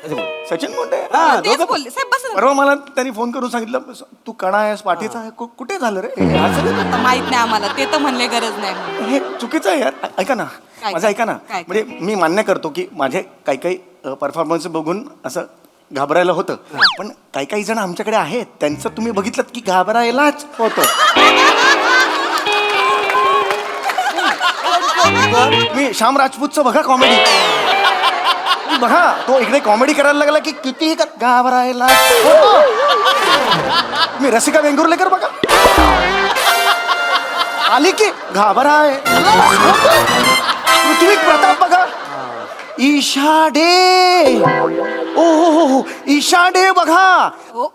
असं बोलले. सचिन मोठे. हा, तेच दोघं- बोलले साहेब, बस ना. परवा मला त्यांनी फोन करून सांगितलं, तू कणा आहेस, पाठीचा आहे, कुठे झालं रे? हे असं आता माहित नाही आम्हाला, ते तर म्हणले गरज नाही म्हणून. हे चुकीचं आहे यार. ऐका ना, काय? माझं ऐका ना. काय? म्हणजे मी मान्य करतो की माझे काही काही परफॉर्मन्स बघून असं घाबरायला होतं, पण काही काही जण आमच्याकडे आहेत, त्यांचं तुम्ही बघितलं की घाबरायलाच होतं. मी श्याम राजपूतचं बघा कॉमेडी, बघा तो इकडे कॉमेडी करायला लागला की कितीही घाबरायला होतं. मी रसिका वेंगुर्लेकर बघा, आली की घाबराय. पृथ्वी प्रताप बघा, ईशा डे. ओ हो, ईशा डे बघा.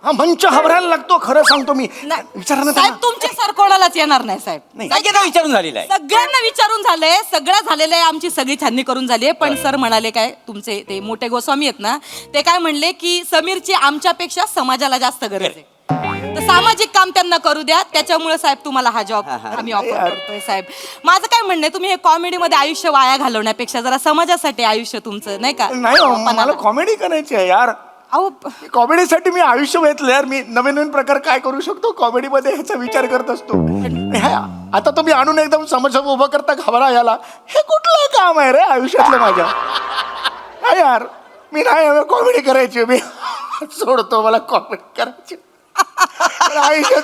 हा मंच घाबरायला लागतो, खरं सांगतो मी. नाही. विचारा ना साहेब त्यांना. तुमचे सर कोणालाच येणार नाही साहेब. सगळ्यांना विचारून झालेलं आहे. सगळ्यांना विचारून झालंय, सगळं झालेलं आहे, आमची सगळी छाननी करून झाली आहे. पण सर म्हणाले काय, तुमचे ते मोठे गोस्वामी आहेत ना, ते काय म्हणले की समीरची आमच्यापेक्षा समाजाला जास्त गरज आहे, तर सामाजिक काम त्यांना करू द्या. त्याच्यामुळे साहेब तुम्हाला हा जॉब आम्ही ऑफर करतोय. साहेब माझं काय म्हणणं आहे, तुम्ही हे कॉमेडीमध्ये आयुष्य वाया घालवण्यापेक्षा जरा समाजासाठी आयुष्य तुमचं नाही का. नाही हो, मला कॉमेडी करायची आहे यार. अहो कॉमेडीसाठी मी आयुष्य वेचलं यार. मी नवीन नवीन प्रकार काय करू शकतो कॉमेडीमध्ये ह्याचा विचार करत असतो. आता तुम्ही आणून एकदम समस्या उभं करता घाबरा याला, हे कुठलं काम आहे रे आयुष्यातलं माझ्या? नाही यार, मी नाही कॉमेडी करायची, मी सोडतो, मला कॉमेडी करायची आयुष्यात.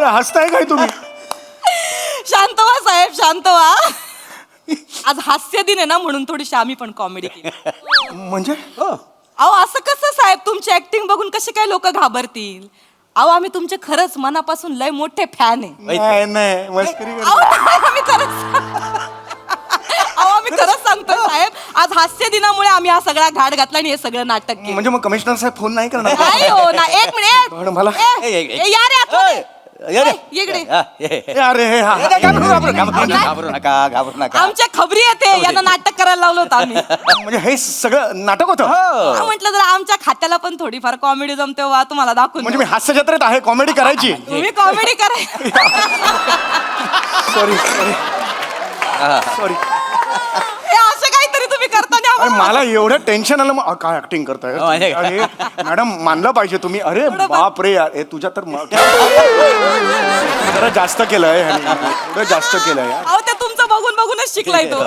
हसताय काय तुम्ही? शांत व्हा साहेब, शांत व्हा. आज हास्य दिन आहे ना, म्हणून थोडीशी आम्ही पण कॉमेडी केली. म्हणजे अहो असं कसं साहेब, तुमची ऍक्टिंग बघून कसे काय लोक घाबरतील? अहो आम्ही तुमचे खरंच मनापासून लय मोठे फॅन आहे. नाही नाही, मस्करी करतो. अहो, आम्ही खरंच सांगतो साहेब, आज हास्य दिनामुळे आम्ही हा सगळा घाट घातला आणि हे सगळं नाटक केलं. म्हणजे मग कमिशनर साहेब फोन नाही करणार? नाही हो ना, एक मिनिट. पण मला या रे आतमध्ये. इकडे. अरे हे हा घाबरू नका. आमच्या खबरी येते, यांना नाटक करायला लावलं होतं आम्ही. म्हणजे हे सगळं नाटक होतं? म्हटलं जर आमच्या खात्याला पण थोडीफार कॉमेडी जमते वा, तुम्हाला दाखवून म्हणजे मी हास्य जत्रेत आहे, कॉमेडी करायची? तुम्ही कॉमेडी करा. Sorry sorry sorry. हे असं काहीतरी तुम्ही करताना अरे मला एवढं टेन्शन आलं, मग काय ऍक्टिंग करताय? अरे मॅडम, मानलं पाहिजे तुम्ही. अरे बाप रे यार, हे तुझ्या तर जरा जास्त केलंय ह्याने, एवढं जास्त केलंय यार. अहो ते तुमचं बघून बघूनच शिकलाय तो.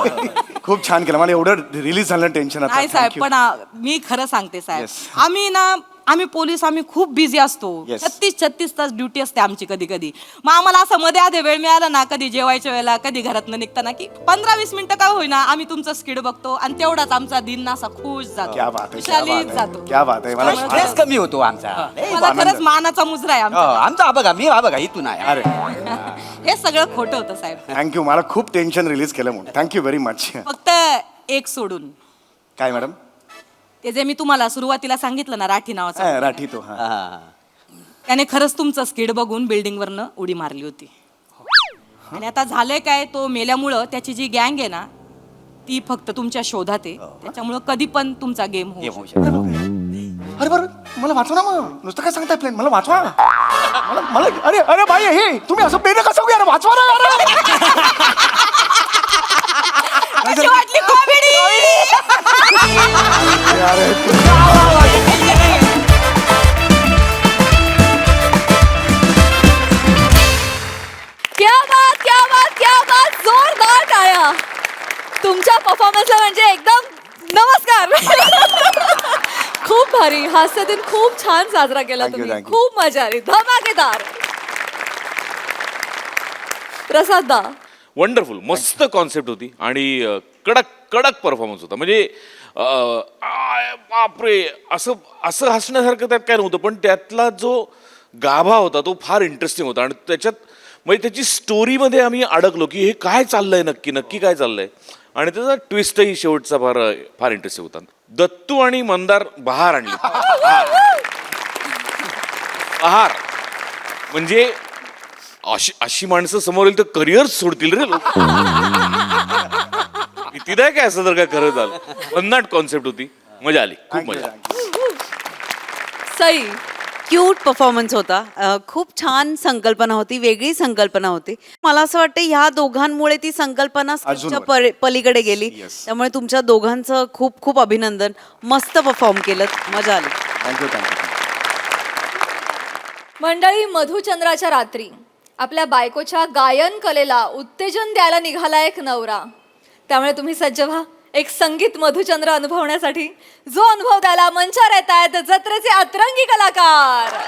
खूप छान केलं. मला एवढं रिलीज झालं टेन्शन नाही साहेब, पण मी खरं सांगते साहेब, आम्ही पोलीस आम्ही खूप बिझी असतो. Yes. 36 तास ड्युटी असते आमची कधी कधी. मग आम्हाला असं मध्ये आधे वेळ मिळाला ना, कधी जेवायच्या वेळेला, कधी घरातनं निघताना, की 15-20 मिनिटं काय होईना आम्ही तुमचं स्किड बघतो आणि तेवढाच आमचा दिन असा खुश जातो, क्या बात आहे, क्या खुशालीत बात आहे, जातो. क्या बात आहे. मला स्ट्रेस कमी होतो आमचा. मला खरंच मानाचा मुजरा आहे आमचा. आमचा हा बघा इथून आहे. अरे हे सगळं खोटं होतं साहेब. थँक्यू, मला खूप टेन्शन रिलीज केलं म्हणून थँक्यू व्हेरी मच. फक्त एक सोडून, काय मॅडम? ते जे मी तुम्हाला सुरुवातीला सांगितलं ना, राठी नावाचं, राठी तो. त्याने खरंच तुमचं स्किड बघून बिल्डिंग वरनं उडी मारली होती. आणि आता झालंय काय, तो मेल्यामुळं त्याची जी गँग आहे ना, ती फक्त तुमच्या शोधात आहे. त्याच्यामुळं कधी पण तुमचा गेम होऊ शकतो. अरे बरं, मला वाचवा ना. मग नुसतं काय सांगताय प्लेन, मला वाचवा. मला अरे अरे बाई, हे तुम्ही असं प्लेन कसं घ्या, वाचवा ना. कशी वाटली कॉमेडी? क्या बात, क्या बात, क्या बात. जोरदार टाळ्या तुमच्या परफॉर्मन्सला, म्हणजे एकदम नमस्कार. खूप भारी. हास्य दिन खूप छान साजरा केला Thank you, तुम्ही. thank you. खूप मजा आली, धमाकेदार. प्रसाद दा, वंडरफुल, मस्त कॉन्सेप्ट होती आणि कडक कडक परफॉर्मन्स होता. म्हणजे बापरे, असं असं हसण्यासारखं त्यात काय नव्हतं, पण त्यातला जो गाभा होता तो फार इंटरेस्टिंग होता. आणि त्याच्यात म्हणजे त्याची स्टोरीमध्ये आम्ही अडकलो की हे काय चाललंय, नक्की काय चाललंय. आणि त्याचा ट्विस्टही शेवटचा फार फार इंटरेस्टिंग होता. दत्तू आणि मंदार बहार आणली. बहार म्हणजे अशी माणसं समोर येईल तर करिअर सोडतील रे लोक. भीतीदायक आहे असं जर काय खरं झालं. भन्नाट कॉन्सेप्ट होती, मजा आली, खूप मजा. सई, क्यूट परफॉर्मन्स होता. खूप छान संकल्पना होती, वेगळी संकल्पना होती. मला असं वाटतं ह्या दोघांमुळे ती संकल्पना स्क्रिप्टच्या पलीकडे गेली. त्यामुळे तुमच्या दोघांचं खूप खूप अभिनंदन. मस्त परफॉर्म केलं, मजा आली. Thank you thank you. मंडळी, मधुचंद्राच्या रात्री आपल्या बायकोच्या गायन कलेला उत्तेजन द्यायला निघाला एक नवरा. त्यामुळे तुम्ही सज्ज व्हा एक संगीत मधुचंद्र अनुभवण्यासाठी. जो अनुभव द्यायला मंचावर येत आहेत जत्रेचे अतरंगी कलाकार.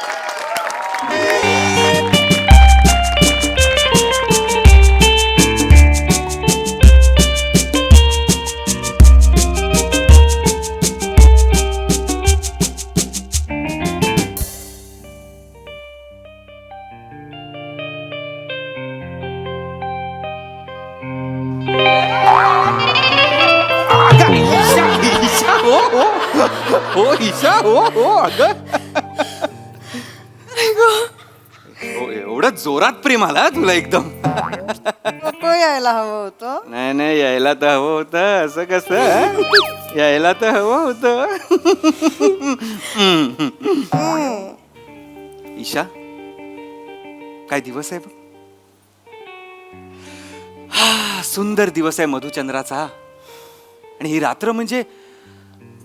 हो ईशा, हो हो अगं हो, एवढं जोरात प्रेम आला तुला एकदम. नको यायला हवं होतं. नाही नाही, यायला तर हवं होतं. असं कसं यायला तर हवं होतं. ईशा, काय दिवस आहे बघ. हा सुंदर दिवस आहे मधुचंद्राचा. आणि ही रात्र म्हणजे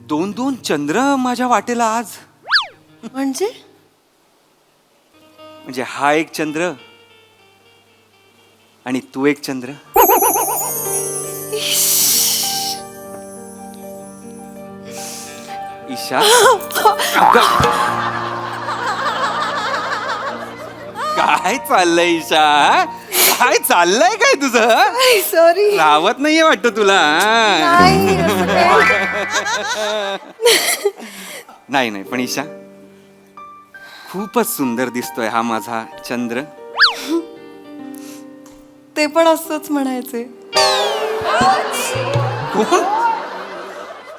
2-2 चंद्र माझ्या वाटेला आज. म्हणजे म्हणजे हा एक चंद्र आणि तू एक चंद्र. ईशा, काय चाललंय ईशा? काय चाललंय काय तुझं? सॉरी. राहत नाहीये वाटतं तुला. नाही नाही, पण ईशा खूपच सुंदर दिसतोय हा माझा चंद्र. ते पण असंच म्हणायचे. कोण?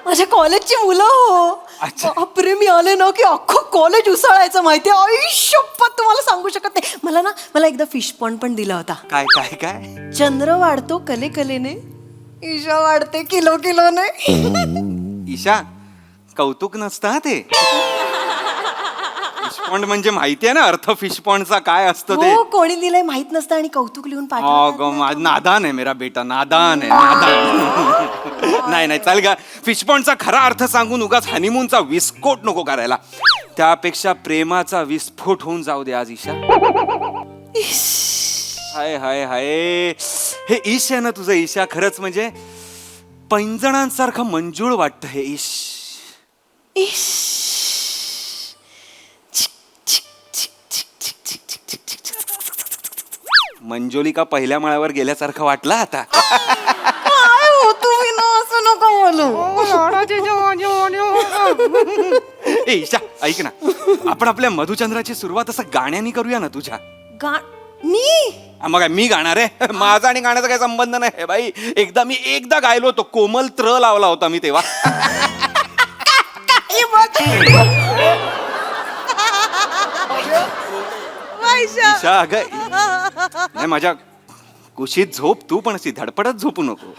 माझ्या कॉलेजची मुलं हो. अच्छा. बापरे, मी आले ना की अख्खं कॉलेज उसळायचं माहितीये. आयुष्यपत तुम्हाला सांगू शकत नाही. मला एकदा फिश पॉन्ड पण दिला होता. काय काय काय? चंद्र वाढतो कले कलेने, ईशा वाढते किलो किलोने. ईशा, कौतुक नसतं ते. फिशपॉन्ड म्हणजे माहितीये ना अर्थ फिशपॉन्डचा काय असतं ते. हो, कोणी दिलंय माहित नसतं आणि कौतुक लिहून पाठवतात. नादान आहे मेरा बेटा, नादान आहे, नादान. नाही नाही, चाल गा. फिशपॉन्डचा खरा अर्थ सांगून उगाच हनीमूनचा विस्फोट नको करायला. त्यापेक्षा प्रेमाचा विस्फोट होऊन जाऊ दे आज ईशा. हाय हाय हाय, हे ईश आहे ना तुझं ईशा, खरंच म्हणजे पैंजणांसारखं मंजूळ वाटतं हे ईश. मंजोलिका पहिल्या माळ्यावर गेल्यासारखं वाटलं आता. काय हो तुम्ही ना, असं नका बोलू. ए ईशा, ऐक ना, आपण आपल्या मधुचंद्राची सुरुवात असं गाण्यानी करूया ना तुझ्या. मग मी गाणार आहे. माझा आणि गाण्याचा काही संबंध नाही बाई. एकदा गायलो होतो, कोमल त्र लावला होता मी तेव्हा. ईशा अगं, नाही माझ्या कुशीत झोप तू, पण अशी धडपडत झोपू नको.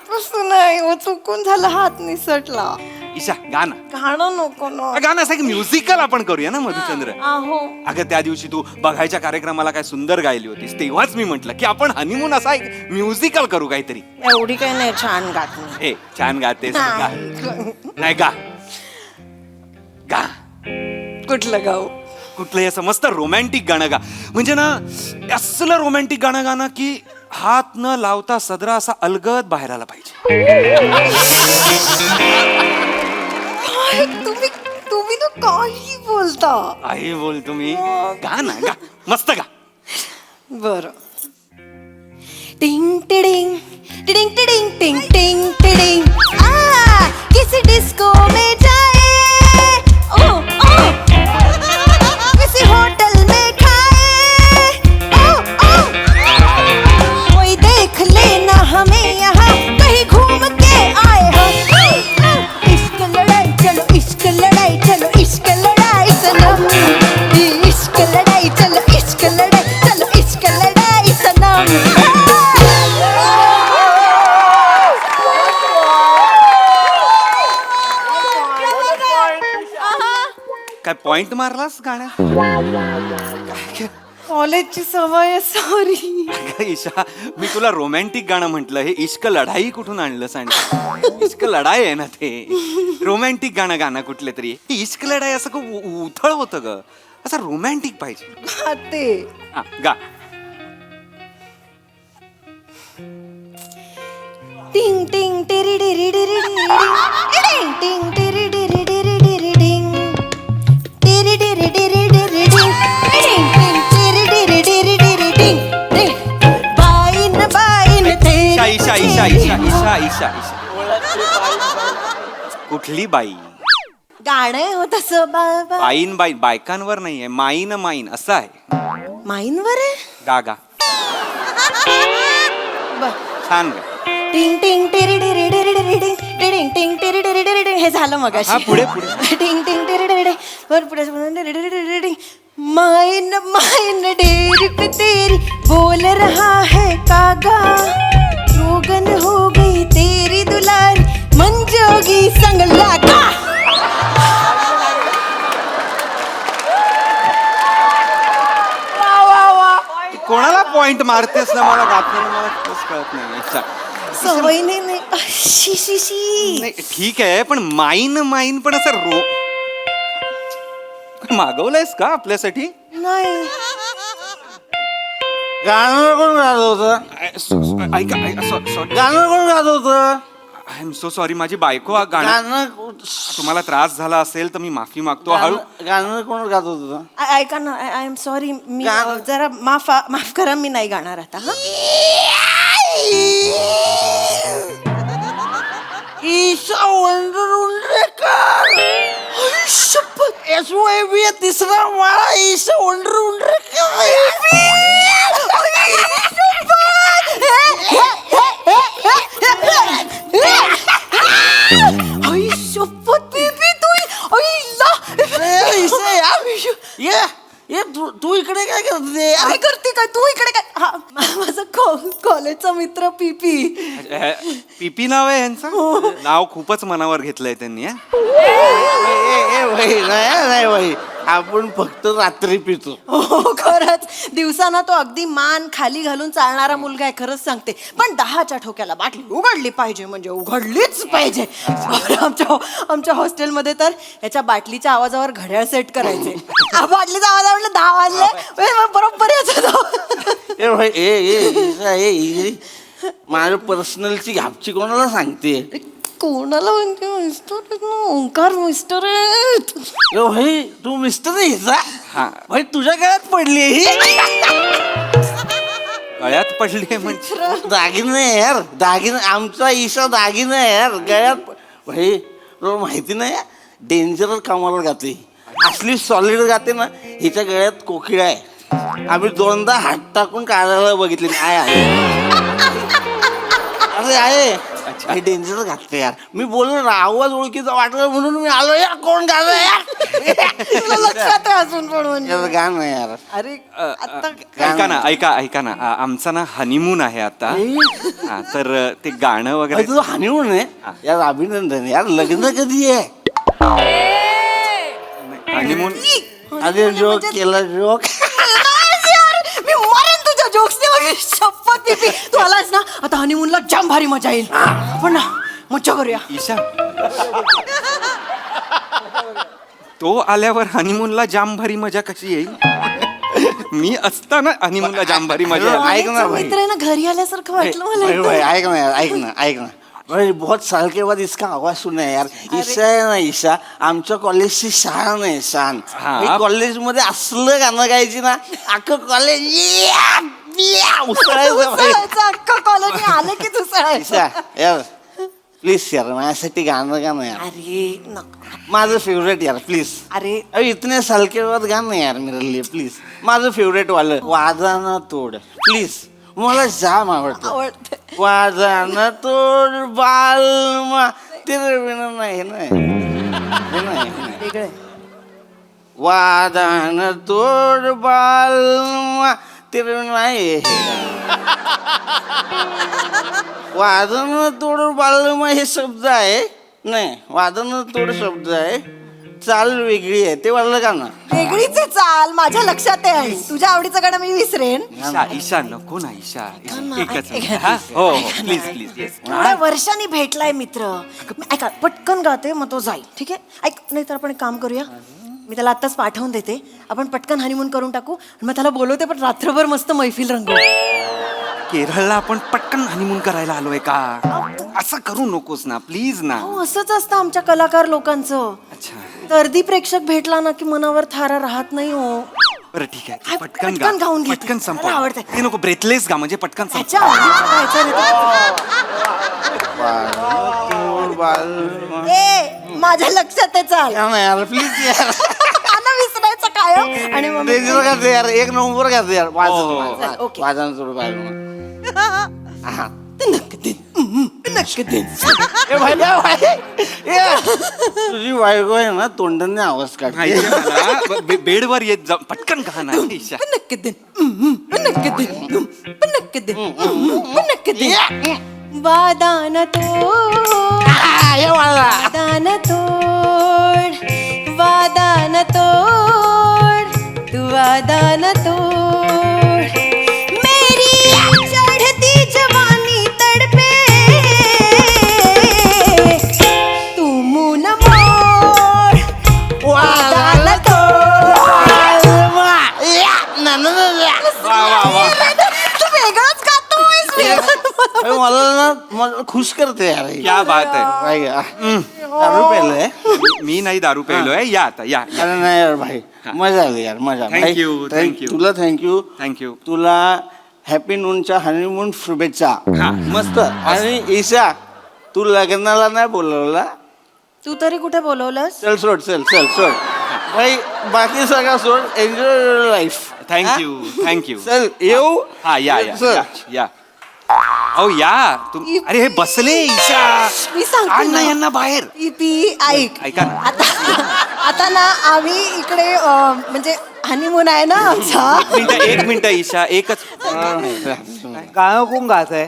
तसं नाही हो, चुकून झालं, हात निसटला. ईशा गाणं गाणं नको ना. गाणं असं एक म्युझिकल आपण करूया ना मधुचंद्र. आहो. अगं त्या दिवशी तू बघायच्या कार्यक्रमाला काय सुंदर गायली होतीस, तेव्हाच मी म्हंटल की आपण हनीमून असा एक म्युझिकल करू काहीतरी. एवढी काही नाही छान गात नाही. ए छान गातेस गा. नाही गा गा. कुठलं गाऊ? कुठलंही असं मस्त रोमॅन्टिक गाणं गा. म्हणजे ना असलं रोमॅन्टिक गाणं गाणं की हात न लावता सदरा असा अलगद बाहेर आला पाहिजे. तुम्ही ना काही बोलता. आई बोल तुम्ही. गा ना गा, मस्त गा. बर. टिंग टिडिंग टिडिंग टिडिंग टिंग टिंग टिडिंग. किसी डिस्को में जाए, ओ ओ किसी होटल में खाए, ओ ओ कोई देख लेना हमें यहाँ कहीं घूम के आए हम. काय पॉइंट मारलास गाण्यात? कॉलेजची सवय सॉरी. अगं ईशा, मी तुला रोमॅन्टिक गाणं म्हटलं, हे इश्क लढाई कुठून आणलंस? आणि इश्क लढाई आहे ना ते, रोमॅन्टिक गाणं कुठले तरी. ही इश्क लढाई असं खूप उथळ होतं ग, असं रोमॅन्टिक पाहिजे. ते हा, गा. टिंग टिंग टिरी डिरी डिरी डिंग टिंग टिरी डिरी डिरी डिरी डिंग टिरी डिरी डिरी डिरी डिंग टिंग टिंग टिरी डिरी डिरी डिरी डिंग बाईन बाईन ईशा ईशा ईशा ईशा ईशा ईशा ईशा कुठली बाई? गाणं आहे हो तसं बाबा. बाईन बाई, बायकांवर नाहीये, माईन माईन असं आहे. माईनवर आहे. गा गा, छान गा. टिंग टिंग टिरी डिरी डिरी डिरी डिंग टिंग टिंग टिरी डिरी डिरी डिंग. हे झालं मग हा, पुढे पुढे. टिंग टिंग टिरी डिरी डिंग वर पुढे डिरी डिरी डिरी डिंग माइन माइन डेरी पे तेरी बोल रहा है कागा रोगन हो गई तेरी दुलारी मंजोगी संग लागा. कोणाला पॉइंट मारतेस ना, मला गाताना मला खरंच कळत नाही. ईशा, सवयीने नाही शी शी शी. नाही ठीक आहे, पण माईन माईन पण असं मागवलंयस का आपल्यासाठी? नाही गाणं कोण गात होतं? ऐका सॉरी, गाणं कोण गात होतं? आय एम सो सॉरी, माझी बायको हा गाणं, गाणं तुम्हाला त्रास झाला असेल तर मी माफी मागतो. हळू. गाणं कोण गात होतं? ऐका ना, आय एम सॉरी. मी गाणं- जरा माफ करा, मी नाही गाणार आता. हा ईशा वंडर शपथ SYB तिसरा माळा ईशा वंडर आई शपथ बेबी तू ये तू इकडे काय करते? काय करते काय तू इकडे काय? हा माझा कॉलेजचा मित्र पीपी. पीपी नाव आहे यांचं? नाव खूपच मनावर घेतलंय त्यांनी. हा? नाही भाई, आपण फक्त रात्री पितो. हो खरंच, दिवसाना तो अगदी मान खाली घालून चालणारा मुलगा आहे, खरंच सांगते. पण 10च्या ठोक्याला बाटली उघडली पाहिजे म्हणजे उघडलीच पाहिजे. आमच्या हॉस्टेलमध्ये तर याच्या बाटलीच्या आवाजावर घड्याळ सेट करायचे. बाटलीचा आवाज आवडला 10 वाजले बरोबर याचा. ए भाई ए माझ्या पर्सनलची घापची कोणाला सांगते? कोणाला म्हणते मिस्टर? ओंकार मिस्टर आहेत. ए भाई तू मिस्टर आहे? हा. भाई तुझ्या गळ्यात पडली ही गळ्यात पडली म्हणजे? दागिने यार, दागिने. आमचा ईशा दागिने यार गळ्यात. भाई तुला माहिती नाही, डेंजर कामाला गाते, असली सॉलिड गाते ना. हिच्या गळ्यात कोकिळा आहे. आम्ही 2दा हात टाकून काढायला बघितले. आहे अरे आहे, हे डेंजर घातले यार. मी बोललो ना, आवाज ओळखीचा वाटला म्हणून मी आलो. यार कोण गाणं यार? तुला लक्षात आहे अजून पण म्हणजे. यार गाणं यार. अरे आता ऐका ना, आमचा ना हनीमून आहे आता. हा, तर ते गाणं वगैरे. तुझं हनीमून आहे यार? अभिनंदन यार. लग्न कधी आहे? हनीमून. अरे जोक केला जोक. मी मरेन तुझ्या जोक्सने वगैरे. शपथ पीपी तू आलास ना, आता हनीमूनला जाम भारी मजा येईल. पण ना मजा करूया. ईशा, तो आल्यावर हनीमूनला जाम भारी मजा कशी येईल? मी असताना हनीमूनला जाम भारी मजा येईल. ऐक ना भाई, मित्र आहे ना, घरी आल्यासारखं वाटलं मला भाई, एकदम. भाई, ऐक ना भाई, बहुत साल के बाद इसका आवाज सुना है यार. ईशा आहे ना, ईशा आमच्या कॉलेजची शान आहे, शान. हा. कॉलेजमध्ये असलं गाणं गायची ना, अख्खं कॉलेज उसळायचं भाई. उसळायचं, अख्खं कॉलेज आलं की दुसरं. ईशा यार प्लीज यार, माझ्यासाठी गाणं गाणं यार. अरे माझं फेवरेट यार प्लीज. अरे अरे इतने साल के बाद गाणं यार मेरे लिए प्लीज. माझं फेवरेट वालं वादानं तोड प्लीज. मला जाम आवडतं. आवडते. वादानं तोड बालमा तेरे बिना नाही नाही हे नाही. वेगळं वादानं तोड बालमा तेरे बिना नाही. वादन तोड बालमा हे शब्द आहे. नाही, वादन तोड शब्द आहे. चाल वेगळी आहे ते वाटलं का ना? वेगळीच आहे चाल, माझ्या लक्षात आहे. तुझ्या आवडीचं गाणं मी विसरेन. ईशा ईशा नको ना ईशा ना, एकच ऐक- मिनिट, हा? हो प्लीज प्लीज येस थोड्या वर्षांनी भेटलाय मित्र. ऐका, पटकन गाते मग तो जाईल, ठीक आहे? ऐक, नाही तर आपण एक काम करूया, मी त्याला आत्ताच पाठवून देते, आपण पटकन हनीमून करून टाकू आणि मग त्याला बोलवते, पण रात्रभर मस्त मैफिल रंगवू. केरळला आपण पटकन हनीमून करायला आलोय का? असं करू नकोस ना प्लीज ना. हो, असंच असतं आमच्या कलाकार लोकांचं. अच्छा गर्दी प्रेक्षक भेटला ना की मनावर थारा राहत नाही हो. बरं ठीक आहे काय, पटकन पटकन गा गाऊन घे. पटकन संपव. मला आवडतंय. ते नको ब्रेथलेस गा म्हणजे पटकन संपव. त्याच्या आवडीचं गायचं रे. ए, माझ्या लक्षात आहे, चाल. यार प्लीज यार गाणं विसरायचं काय हो? आणि मग ते दिलं का ते यार एक नंबर का ते यार चल, ओके. वाजन सुरू पाहिजे तुझी बायको आहे ना तोंडाने आवाज काढते. माहितीये मला. बेडवर येत जा पटकन गा ना ईशा. नक्की दे, नक्की दे, नक्की दे, नक्की दे. वादान तोड, वादान तोड, वादान तोड, तू वादान तोड. मेरी चढ़ती जवानी तड़पे, तू मुंह न मोड़, वादान तोड. तू वेगळंच गातोयस. मला खुश करते यार ही. क्या बात आहे. काय दारू पेलोय मी नाही दारू पेलोय. या आता या या. अरे नाही यार भाई मजा आली यार मजा. Thank भाई, you, thank you. तुला थँक्यू थँक्यू. तुला हॅपी नूनच्या हनीमून शुभेच्छा. हा. मस्त. आणि ईशा तू लग्नाला नाही बोलवला. तू तरी कुठे बोलवलंस? चल सोड सोड भाई बाकी सगळं सोड enjoy your life. Thank you thank you. चल येऊ. हा या या चल. या, या अहो या तुम. अरे हे बसले ईशा. मी सांगते आण ना ना. यांना बाहेर. ती ऐक, ऐका ना. आता ना आम्ही इकडे म्हणजे हनीमून आहे ना आमचा. एक मिनिट ईशा एकच. गाणं कोण गात आहे?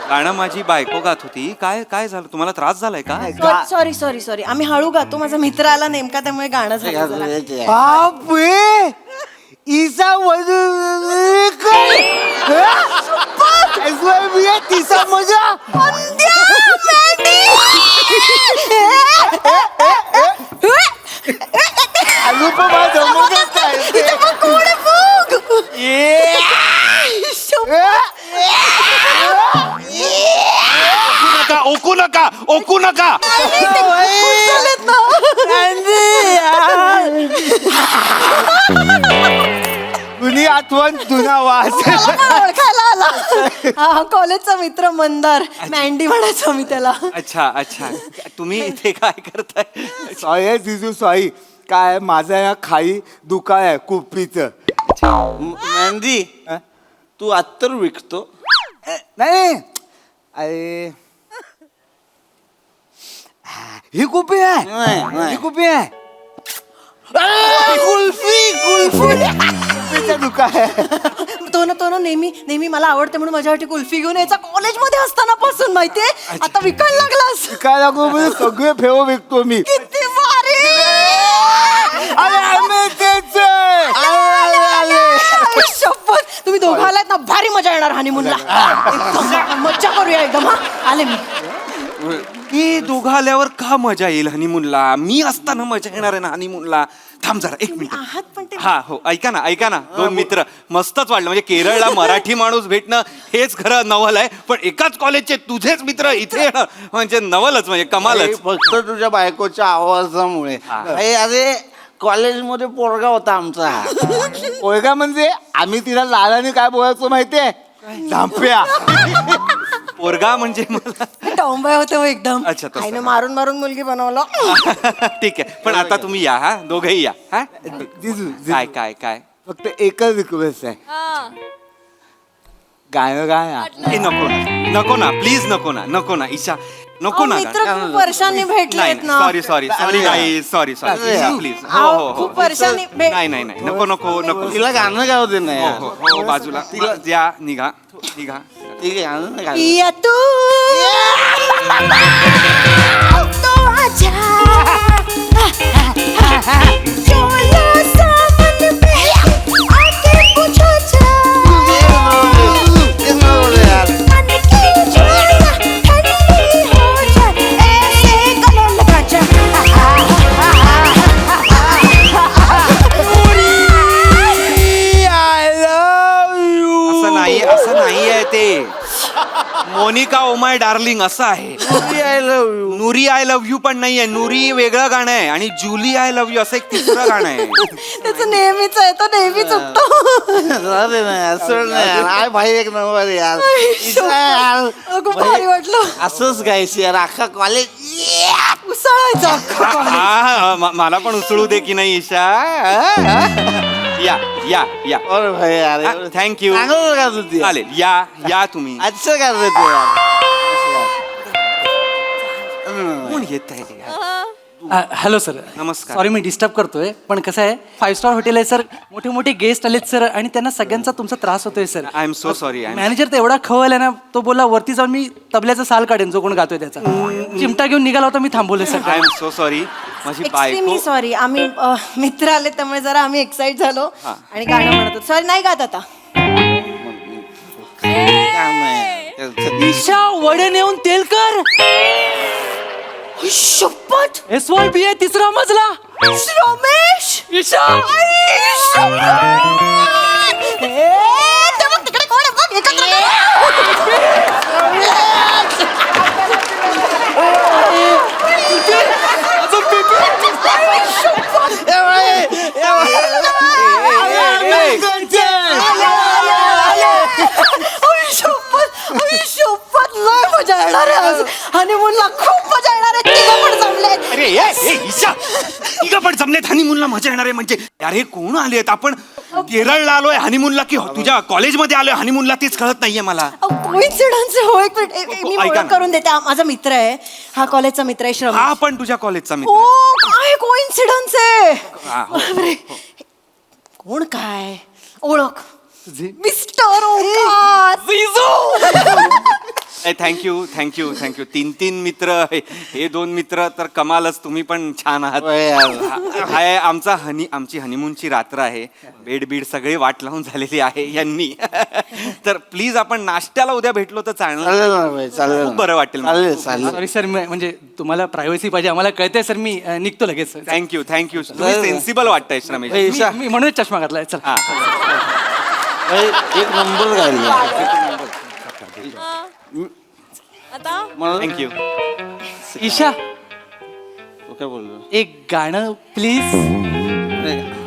गाणं माझी बायको गात होती. काय काय झालं तुम्हाला त्रास झालाय का? सॉरी आम्ही हळू गातो, माझा मित्र आला नेमका त्यामुळे गाणं झालं जरा. बापरे ईसा तिचा मजा. अनुपमा जमतच ओकू नका ओकू नका. कुणी आठवण जुना वास. ओळखायला आला. हा, कॉलेजचा मित्र मंदार, मँडी म्हणायचो मी त्याला. अच्छा अच्छा तुम्ही इथे काय करताय? सॉरी जिजू सॉरी काय माझा या खाई दुकान आहे कुप्पीचं. मॅन्डी तू अत्तर विकतो? नाही अरे ही कुपी आहे. ही कुपी आहे. कुल्फी कुल्फीचं दुकान आहे. तो ना नेहमी मला आवडते म्हणून माझ्यासाठी कुल्फी घेऊन यायचा कॉलेजमध्ये असताना पासून, माहितीये. आता विकायला लागलास. काय लागू म्हणजे सगळे फेव विकतो मी. किती भारी. शपथ, तुम्ही दोघं आलात ना, भारी मजा येणार हनीमूनला. मज्जा करूया एकदम. हा, आले मी. हे दोघं आल्यावर का मजा येईल हनीमूनला? मी असताना मजा येणार आहे ना हनीमूनला. थांब जरा एक आहात पण मिनिट. ते- हा हो ऐका ना दोन मित्र मस्तच वाटलं. म्हणजे केरळला मराठी माणूस भेटणं हेच खरं नवल आहे. पण एकाच कॉलेजचे तुझेच मित्र इथे येणं म्हणजे नवलच, म्हणजे कमालच. फक्त तुझ्या बायकोच्या आवाजामुळे. अरे कॉलेजमध्ये पोरगा होता आमचा. पोरगा म्हणजे आम्ही तिला लालाने काय बोलायचो माहितीये? झांप्या. पोरगा म्हणजे मला टॉम्बॉय होते हो एकदम. अच्छा, तसं. आईने मारून मुलगी बनवलं. ठीक आहे. पण आता तुम्ही या हा दोघेही या. हा काय काय काय फक्त एकच रिक्वेस्ट आहे. गाणं गाया. ए, नको ना प्लीज नको ना ईशा नको ना. मित्र खूप वर्षांनी भेटलेत ना. सॉरी नाही सॉरी प्लीज. हो अहो, हो खूप वर्षांनी नाही नको तिला गाणं गाव दे नाही. हो हो बाजूला या. निघा ठीक आहे गाणं गाव. पिया तू तो जा चोला सावन में आके पूछो जा मन की ज्वाला ठंडी हो जाए ऐसे गले लगा जा असं नाही आहे ते मोनिका ओ माय डार्लिंग असं आहे. नुरी आय लव्ह यू पण नाहीये. नुरी वेगळं गाणं आहे आणि जुली आय लव्ह यू असं एक तिसरं गाणं आहे. त्याचं नेहमीच आहे तो नेहमी चुकतो भाई एक नंबर यार खूप भारी वाटलं असंच गायची यार अख्खा कॉलेज उसळायचं मला पण उचलू दे की नाही ईशा. या या या और भाई यार थँक्यू. चांगलं का तुझी चालेल या या तुम्ही. अच्छा कर रहे तू यार कोण येत आहे हॅलो सर नमस्कार. सॉरी मी डिस्टर्ब करतोय पण कसं आहे 5 स्टार हॉटेल आहे सर मोठे मोठे गेस्ट आलेत सर आणि त्यांना सगळ्यांचा तुमचा त्रास होतोय sir. I am so sorry. Manager तर एवढा खवल आहे ना तो बोला वरती जाऊन मी तबल्याचा साल काढेन जो कोण गातोय त्याचा चिमटा घेऊन निघाला होता मी थांबवले sir. I am so sorry. माझी एक्स्ट्रीमली बायको सॉरी आम्ही मित्र आले त्यामुळे जरा आम्ही एक्साइट झालो आणि गाणं म्हणत होतो. सॉरी नाही गात आता ईशा वडे नेऊन तेल कर. शपथ SYB आहे तिसरा मजला. रमेश ईशा तिकडे कोण आहे बघ एकत्र शपथ लय मजा येणार आहे आज हनीमूनला खूप मजा येणार आहे तिघं पण जमलेत. अरे ईशा तिघं पण जमलेत हनीमूनला मजा येणार आहे म्हणजे यार हे कोण आलेत. आपण केरळला आलोय हनीमूनला की तुझ्या कॉलेजमध्ये आलोय हनीमूनला तेच कळत नाहीये मला. कोइन्सिडन्स हो एक मिनिट मी ऐका ओळख ना. करून देते माझा मित्र आहे हा कॉलेजचा मित्र आहे श्रम. हा पण तुझ्या कॉलेजचा मित्र हो आहे. काय कोइन्सिडन्स आहे हा, हो, बापरे. कोण काय ओळख mister Omkar thank you thank you thank you. 3 मित्र हे 2 मित्र तर कमालच. तुम्ही पण छान आहात. हाय आमची हनीमूनची रात्र आहे. बेड सगळे वाट लावून झालेली आहे यांनी. तर प्लीज आपण नाश्त्याला उद्या भेटलो तर चालेल. चालेल खूप बरं वाटेल मला. चालेल चालेल सॉरी सर म्हणजे तुम्हाला प्रायव्हसी पाहिजे आम्हाला कळतंय सर मी निघतो लगेच. Thank you thank you. तुम्ही सेन्सिबल वाटताय रमेश. मी म्हणून चष्मा घातलाय चल. हा एक नंबर गाडी थँक्यू. ईशा काय बोललो एक गाणं प्लीज.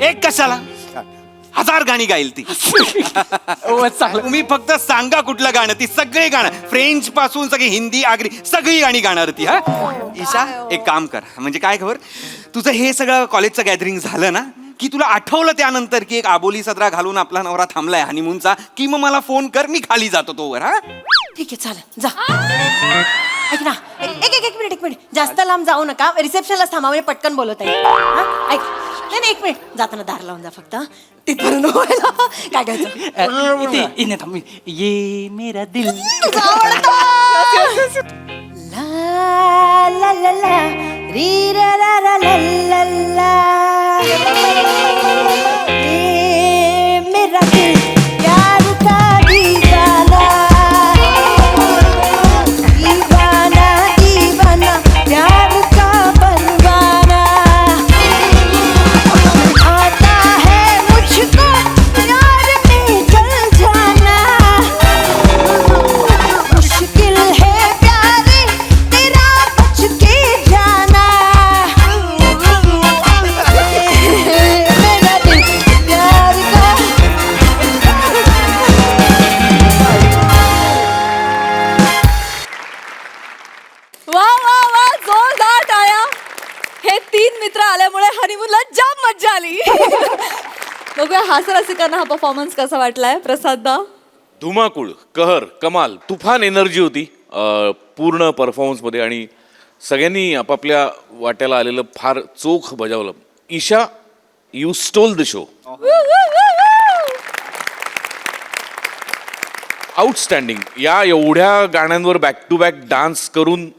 एक कशाला 1000 गाणी गाईल ती. तुम्ही फक्त सांगा कुठलं गाणं ती सगळे गाणं फ्रेंच पासून सगळी हिंदी आगरी सगळी गाणी गाणार ती. हा ईशा एक काम कर म्हणजे काय खबर तुझं हे सगळं कॉलेजचं गॅदरिंग झालं ना की तुला आठवलं त्यानंतर की एक आबोली सदरा घालून आपला नवरा थांबलाय हनीमूनचा की मग मला फोन कर मी खाली जातो तोवर. हा ठीक आहे चालेल जा ऐक ना एक मिनिट जास्त लांब जाऊ नका रिसेप्शनला थांबा म्हणजे पटकन बोलत आहे. ऐक नाही एक मिनिट जाताना दार लावून जा फक्त तिथपर्यंत व्हायला काय घ्यायचं इथे इथे थांब. ये मेरा दिल ला ला ला ला री रा रा रा ला ला ला ये मेरा दिल प्यार का दीवाना दीवाना दीवाना प्यार का परवाना आता है मुझको प्यार में जल जाना मुश्किल है प्यारे तेरा बच के जाना मेरा दिल प्यार का वा वा वा जोरदार टाळ्या. हे 3 मित्र आल्यामुळे हनीमूनला जाम मज्जा आली. बघूया हास्य रसिकांना हा परफॉर्मन्स कसा वाटलाय. प्रसाद दा धुमाकूळ कहर कमाल तुफान एनर्जी होती पूर्ण परफॉर्मन्समध्ये आणि सगळ्यांनी आपापल्या वाट्याला आलेलं फार चोख बजावलं. Isha you stole the show. Outstanding. या एवढ्या गाण्यांवर बॅक टू बॅक डान्स करून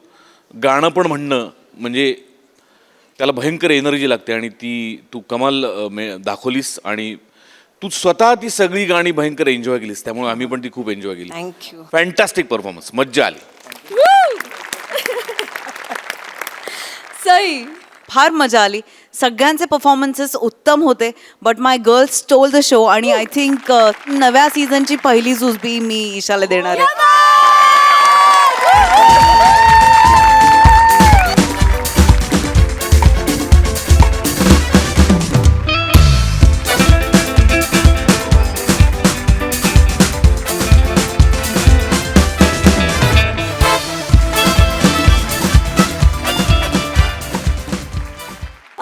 गाणं पण म्हणणं म्हणजे त्याला भयंकर एनर्जी लागते आणि ती तू कमाल दाखवलीस आणि तू स्वतः ती सगळी गाणी भयंकर एन्जॉय केलीस, त्यामुळे आम्ही पण ती खूप एन्जॉय केली. थँक्यू. फॅन्टॅस्टिक परफॉर्मन्स, मज्जा आली. सई, फार मजा आली. सगळ्यांचे परफॉर्मन्सेस उत्तम होते, but my girls stole the show. आणि आय थिंक नव्या सीझनची पहिली जुजबी मी ईशाला देणार आहे.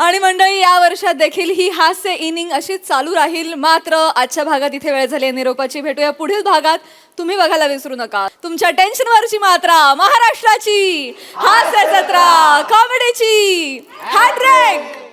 आणि मंडळी, या वर्षात देखील ही हास्य इनिंग अशीच चालू राहील. मात्र आजच्या भागात इथे वेळ झाली निरोपाची. भेटूया पुढील भागात. तुम्ही बघायला विसरू नका तुमच्या टेन्शनवरची मात्रा, महाराष्ट्राची हास्य जत्रा, कॉमेडीची हॅट्रिक.